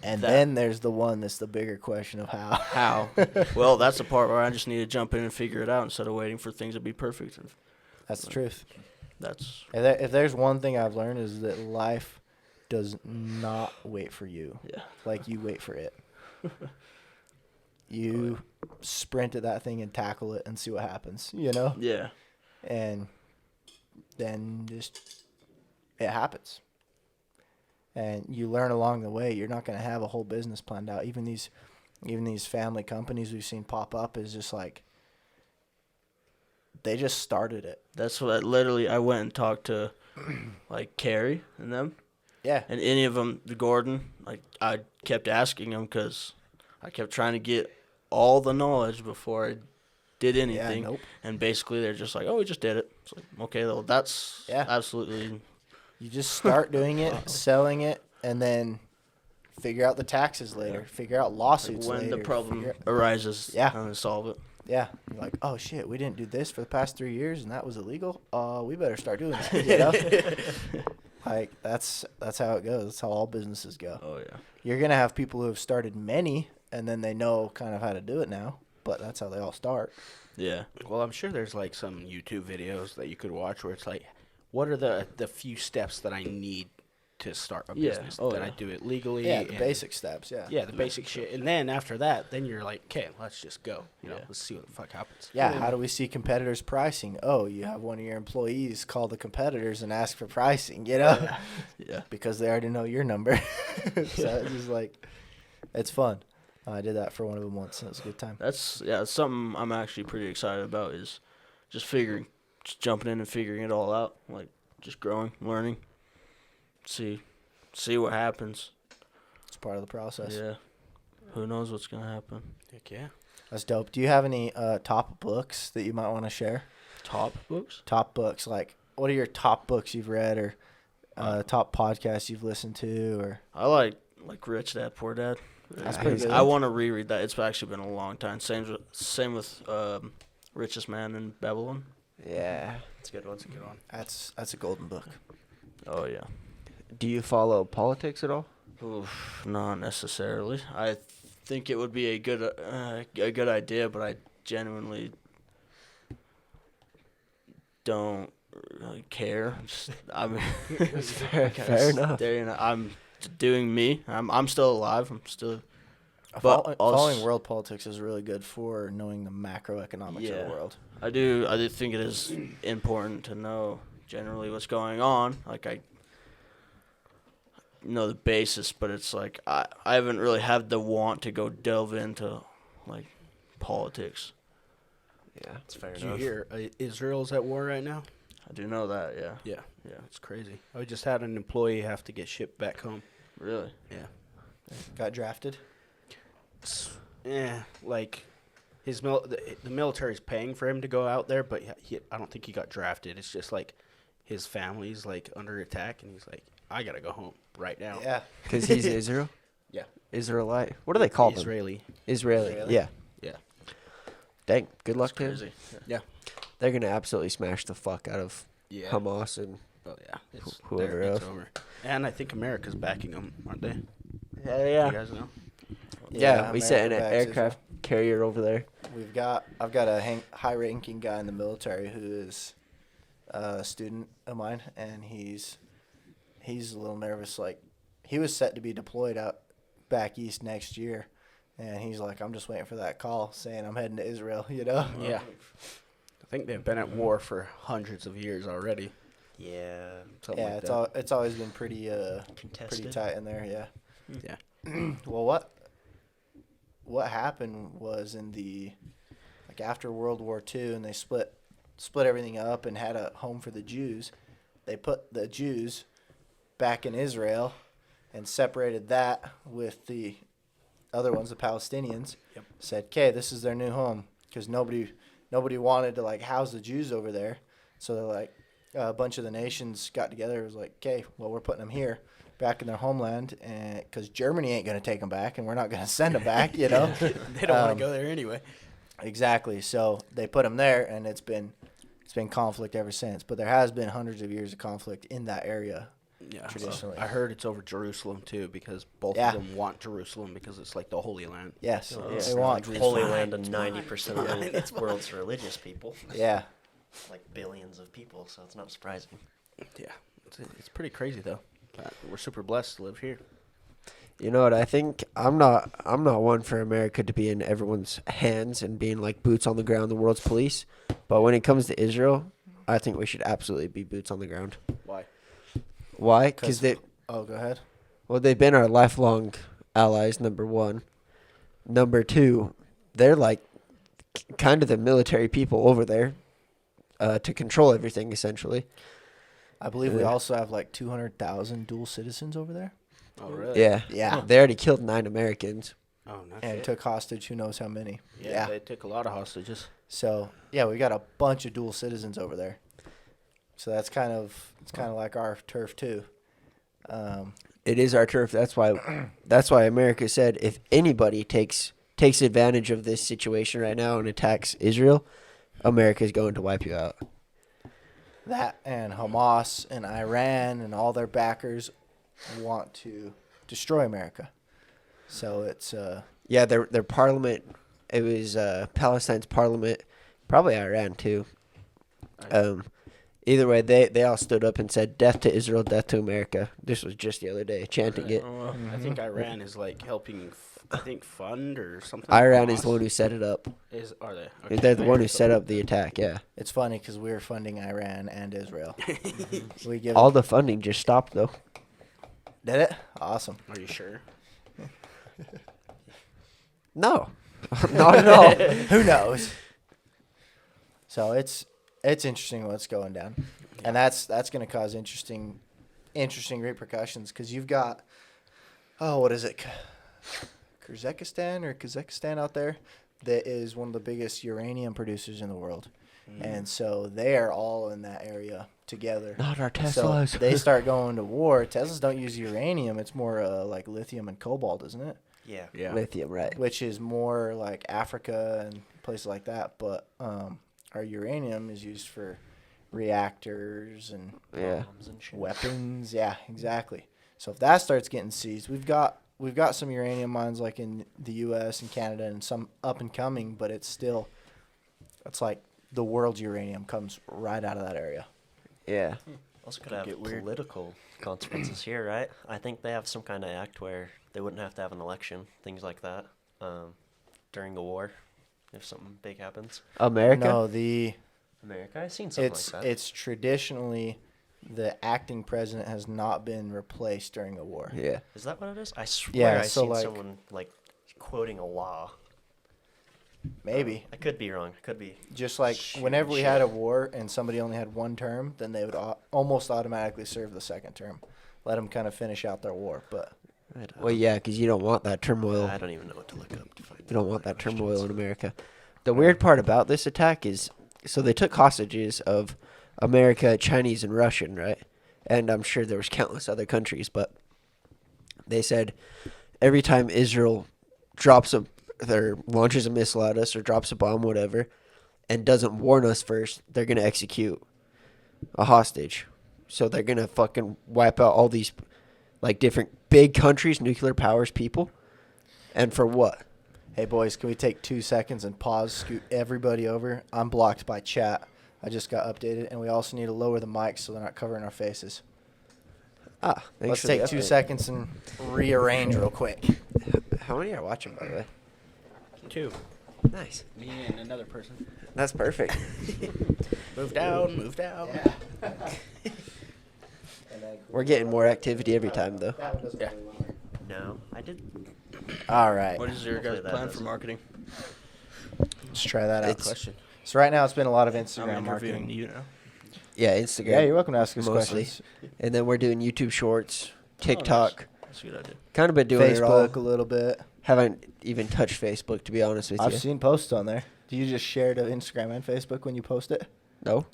And that. then there's the one that's the bigger question of how. How? Well, that's the part where I just need to jump in and figure it out instead of waiting for things to be perfect. And That's the truth. that's If there's one thing I've learned is that life does not wait for you. yeah. Like you wait for it. You sprint at that thing and tackle it and see what happens, you know? Yeah. And then just it happens. And you learn along the way. You're not going to have a whole business planned out. Even these family companies we've seen pop up is just like they just started it. That's what I went and talked to like Carrie and them. Yeah. And any of them, Gordon, like I kept asking him because I kept trying to get all the knowledge before I did anything. nope. And basically they're just like, oh, we just did it. It's like, okay, well, that's absolutely. You just start doing it, selling it, and then figure out the taxes later. Figure out lawsuits When later. the problem arises, Yeah. and solve it. Yeah. You're like, oh, shit, we didn't do this for the past 3 years, and that was illegal. We better start doing that, you know? Like, that's how it goes. That's how all businesses go. Oh, yeah. You're going to have people who have started many, and then they know kind of how to do it now, but that's how they all start. Yeah. Well, I'm sure there's like some YouTube videos that you could watch where it's like, what are the few steps that I need to start a Yeah. business? Oh, that yeah. I do it legally? Yeah, the and- basic steps, yeah. Yeah, the basic shit. And then after that, then you're like, okay, let's just go. You know, Yeah. let's see what the fuck happens. Yeah, how do we see competitors' pricing? Oh, you have one of your employees call the competitors and ask for pricing, you know? Yeah. Because they already know your number. So it's just like, it's fun. I did that for one of them once, and it was a good time. That's something I'm actually pretty excited about is just jumping in and figuring it all out. Like just growing, learning, see what happens. It's part of the process. Yeah. Who knows what's gonna happen? Heck yeah. That's dope. Do you have any top books that you might want to share? Top books? Top books, like what are your top books you've read, or top podcasts you've listened to, or I like Rich Dad Poor Dad. That's pretty good. I want to reread that. It's actually been a long time. Same with Richest Man in Babylon. Yeah. It's a good one. That's a golden book. Oh yeah. Do you follow politics at all? Oof, not necessarily. I think it would be a good idea, but I genuinely don't really care. I mean, Fair enough. I'm doing me. I'm still alive. I'm still. Following world politics is really good for knowing the macroeconomics of Yeah. the world. I do think it is important to know generally what's going on. Like I know the basis, but it's like I haven't really had the want to go delve into like politics. Yeah. It's fair Did you enough. hear Israel's at war right now? I do know that, yeah. Yeah, it's crazy. I just had an employee have to get shipped back home. Really? Yeah. Got drafted. Yeah, like the military's paying for him to go out there, but I don't think he got drafted. It's just like his family's like under attack, and he's like, I gotta go home right now. Yeah. Because he's Israel? Yeah. Israelite. What do they call them? Israeli. Israeli. Yeah. Yeah. Dang. Good luck It's to him. crazy. Yeah. They're going to absolutely smash the fuck out of Yeah. Hamas and Oh yeah. It's, whoever it's else. over. And I think America's backing them, aren't they? yeah, You guys know? Yeah, we sent an America backs aircraft carrier over there. I've got a high-ranking guy in the military who is a student of mine, and he's a little nervous. Like, he was set to be deployed out back east next year, and he's like, I'm just waiting for that call saying I'm heading to Israel, you know? Yeah. I think they've been at war for hundreds of years already. Yeah. Something Yeah, like it's always been pretty Contested. tight in there, yeah. Yeah. Well, what happened was in the after World War II, and they split everything up and had a home for the Jews. They put the Jews back in Israel and separated that with the other ones, the Palestinians. Yep. Said, "Okay, this is their new home," because nobody wanted to like house the Jews over there. So they're like, a bunch of the nations got together. It was like, "Okay, well, we're putting them here." Back in their homeland, and because Germany ain't going to take them back, and we're not going to send them back, you know. They don't want to go there anyway. Exactly. So they put them there, and it's been conflict ever since. But there has been hundreds of years of conflict in that area. Yeah, Traditionally. I heard it's over Jerusalem too, because both Yeah. of them want Jerusalem because it's like the Holy Land. Yes, Well, they it's want. like Holy Land to 90% of the world's religious people. Yeah, Like billions of people, so it's not surprising. Yeah, it's pretty crazy though. We're super blessed to live here. You know what? I think I'm not one for America to be in everyone's hands and being like boots on the ground, the world's police. But when it comes to Israel, I think we should absolutely be boots on the ground. Why? Why? Because Oh, go ahead. well, they've been our lifelong allies. Number one. Number two, they're like kind of the military people over there to control everything essentially. I believe we Yeah. also have like 200,000 dual citizens over there, Oh really? Yeah. Yeah. They already killed 9 Americans. Oh no. and shit. took hostage who knows how many. Yeah, they took a lot of hostages. So yeah, we got a bunch of dual citizens over there. So that's kind of like our turf too. It is our turf. That's why America said if anybody takes advantage of this situation right now and attacks Israel, America's going to wipe you out. That and Hamas and Iran and all their backers want to destroy America. So it's Yeah, their parliament. It was Palestine's parliament, probably Iran too. Either way, they all stood up and said, "Death to Israel, death to America." This was just the other day, chanting it. Oh, well, I think Iran is like helping. I think fund or something. Iran is Hamas. the one who set it up. Are they? They're the one who set up the attack. Yeah, it's funny because we're funding Iran and Israel. We give all the funding just stopped though. did it awesome. Are you sure? No, not at all. Who knows? So it's interesting what's going down, and that's going to cause interesting repercussions because you've got what is it, Kazakhstan out there that is one of the biggest uranium producers in the world, and so they are all in that area together. Not our So Teslas. they start going to war. Teslas don't use uranium; it's more like lithium and cobalt, isn't it? Yeah. Yeah. lithium, right? which is more like Africa and places like that. But our uranium is used for reactors and Yeah. Bombs and shit. weapons. Yeah, exactly. So if that starts getting seized, we've got some uranium mines like in the U.S. and Canada and some up and coming, but it's like the world's uranium comes right out of that area. Yeah. Also could Could have get weird. political consequences here, right? I think they have some kind of act where they wouldn't have to have an election, things like that, during a war, if something big happens. America? No, the America, I've seen something like that. it's traditionally the acting president has not been replaced during a war. Yeah. Is that what it is? I swear Yeah, I so, seen like- someone like quoting a law. Maybe. I could be wrong. I could be. Just like whenever we had a war and somebody only had one term, then they would almost automatically serve the second term. Let them kind of finish out their war. But Well, yeah, because you don't want that turmoil. I don't even know what to look up to find. You don't want that questions. turmoil in America. The weird part about this attack is, so they took hostages of America, Chinese, and Russian, right? And I'm sure there was countless other countries, but they said every time Israel launches a missile at us or drops a bomb, whatever, and doesn't warn us first, they're gonna execute a hostage. So they're gonna fucking wipe out all these, like, different big countries, nuclear powers, people, and for what? hey, boys, can we take 2 seconds and pause, scoot everybody over? I'm blocked by chat. I just got updated, and we also need to lower the mics so they're not covering our faces. Thanks Let's for the take 2 update. seconds and rearrange real quick. How many are watching, by the way? 2. Nice. Me and another person. That's perfect. Move down. Move down. We're getting more activity every time, though. Yeah. No, I did. All right. What is your Hopefully guys' that plan does for it. marketing? Let's try that out. It's- Question. So right now it's been a lot of I'm Instagram interviewing marketing. you now. Yeah, Instagram. Yeah, you're welcome to ask us Mostly. questions. And then we're doing YouTube Shorts, TikTok. That's a good idea. Kind of been doing it all. Facebook a little bit. Haven't even touched Facebook, to be honest with I've you. seen posts on there. Do you just share to Instagram and Facebook when you post it? No?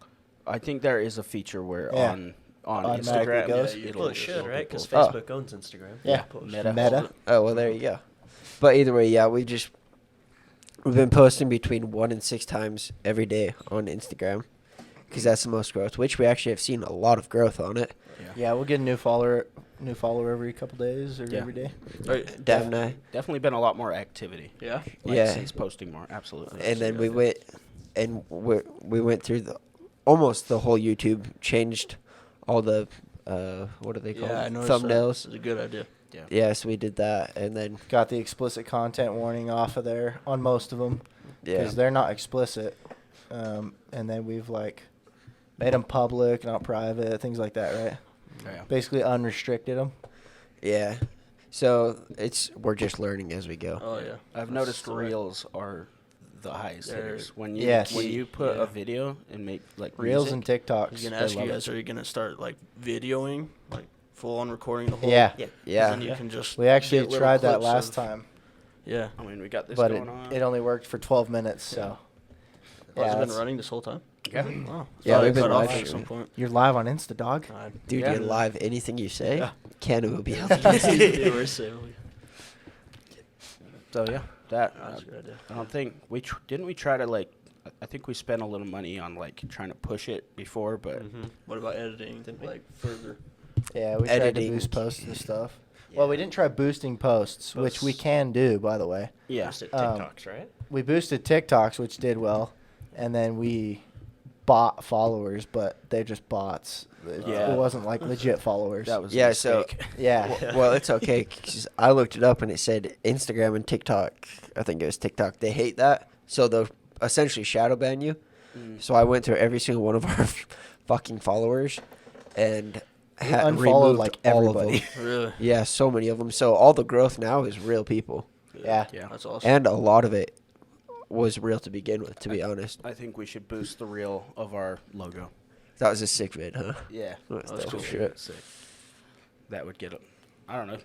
I think there is a feature where Yeah. on Automatically Instagram goes. Yeah, Well, it should, right? Because Oh. Facebook owns Instagram. Yeah. Meta. Oh, well, there you go. But either way, yeah, we've been posting between 1 and 6 times every day on Instagram because that's the most growth, which we actually have seen a lot of growth on it. Yeah, we'll get a new follower every couple days or Yeah. every day. Right. Damn nice. Definitely been a lot more activity. Yeah. Like, Yeah. since posting more, absolutely. And then we went through almost the whole YouTube, changed all the what are they called? Yeah, I noticed Thumbnails. It's a good idea. Yeah. Yeah, so we did that, and then Got the explicit content warning off of there on most of them because they're not explicit. And then we've like made them public, not private, things like that, right? Yeah. Basically unrestricted them. yeah. So we're just learning as we go. Oh yeah. I've That's noticed the right- reels are the highest They're- hitters. When you Yes. when you put Yeah. a video and make like Reels music, and I was TikToks. gonna they ask you love guys: it. are you gonna start like videoing, like full on recording the whole? Yeah. Yeah. Yeah. Then you can just. We actually get little tried that clips last of- time, Yeah. I mean, we got this but going on. it only worked for 12 minutes. So Oh, it's been that's- running this whole time. Yeah. Wow. Yeah, Thought we've it been cut off live at some streaming. point. you're live on Insta, dog. God. Dude, Yeah. you're live. Anything you say, Yeah. Canada will be Viewers say, So yeah, that That's a good idea. I don't think didn't we try to like. I think we spent a little money on like trying to push it before, but Mm-hmm. What about editing? Didn't we? Like further. Yeah, we tried to Editing. boost posts and stuff. Well, we didn't try boosting posts, which we can do, by the way. yeah, Posted Um, TikToks, right? We boosted TikToks, which did well, and then we bought followers, but they're just bots. Yeah. It wasn't like legit followers. that was a Yeah, so- mistake. yeah. Well, it's okay 'cause I looked it up and it said Instagram and TikTok. I think it was TikTok. They hate that, so they'll essentially shadow ban you. So I went through every single one of our fucking followers and unfollowed, removed like, all of everybody. them. Really? Yeah, so many of them. So all the growth now is real people, Yeah. Yeah. That's awesome. and a lot of it was real to begin with. To be honest, I think we should boost the reel of our logo. that was a sick vid, huh? Yeah, That's That's dope cool. shit. Sick. That would get it. I don't know.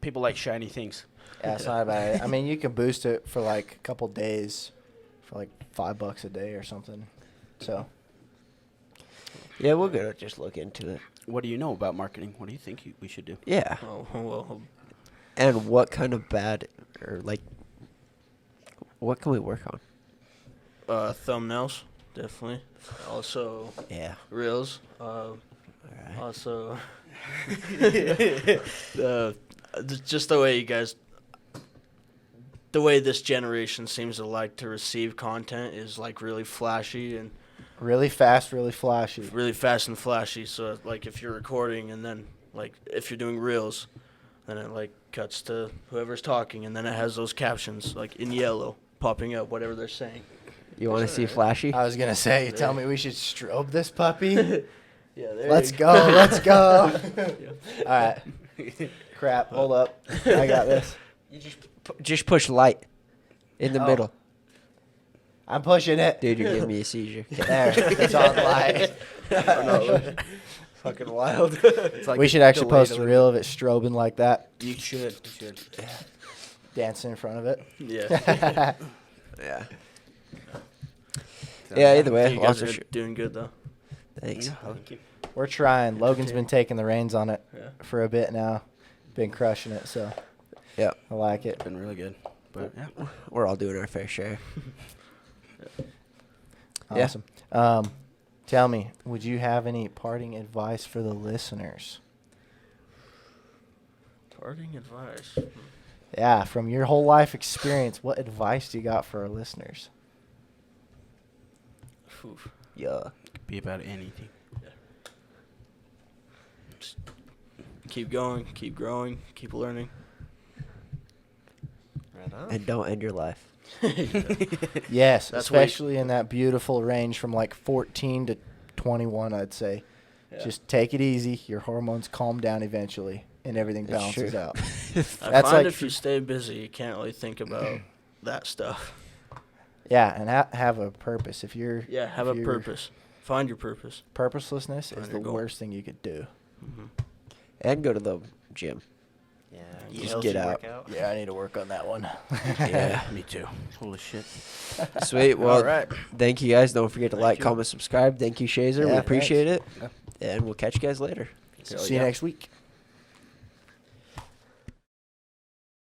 People like shiny things. Yeah, it's not bad. I mean, you can boost it for like a couple days for like $5 a day or something. So Yeah, we're gonna just look into it. What do you know about marketing? What do you think we should do? Yeah, Oh well. and what kind of bad or like, what can we work on? Thumbnails, definitely. Also, Yeah. reels. All right. Also, just the way you guys, the way this generation seems to like to receive content is like really flashy and Really fast, really flashy. really fast and flashy. So like if you're recording and then like if you're doing reels, then it like cuts to whoever's talking and then it has those captions like in yellow popping up whatever they're saying. You want to see flashy? I was gonna say, you tell me we should strobe this puppy. Yeah, there Let's you go, let's go. All right. Crap, hold up. I got this. You just push light in the Oh. middle. I'm pushing it. Dude, you're giving me a seizure. There, it's on light. Fucking wild. It's like We should actually delayed post a delivery. reel of it strobing like that, You should. You should. dancing in front of it. Yeah. Yeah. Yeah, either way, You lots guys of are shit. doing good though. Thanks. Thank you. We're trying. Logan's been taking the reins on it Yeah. for a bit now. Been crushing it, so Yeah. I like it. It's been really good. But yeah. We're all doing our fair share. Yeah. Awesome. Tell me, would you have any parting advice for the listeners? Parting advice. Yeah, from your whole life experience, what advice do you got for our listeners? Oof. Yeah. Could be about anything. Just keep going, keep growing, keep learning. Right on. And don't end your life. Yes, That's what you- especially in that beautiful range from like 14 to 21, I'd say. Yeah. Just take it easy. Your hormones calm down eventually, and everything That's balances true. out. I That's find like if you stay busy, you can't really think about that stuff. Yeah, and have a purpose. If you're Yeah, have if a you're- purpose. Find your purpose. Purposelessness Find is your the goal. worst thing you could do. Mm-hmm. And go to the gym. Yeah. Just healthy get out. workout. Yeah, I need to work on that one. Yeah. Me too. Holy shit. Sweet. Well, All right. thank you guys. Don't forget to Thank like, you. comment, subscribe. Thank you, Shazer. Yeah, we appreciate Yeah. it. And we'll catch you guys later. See you next week.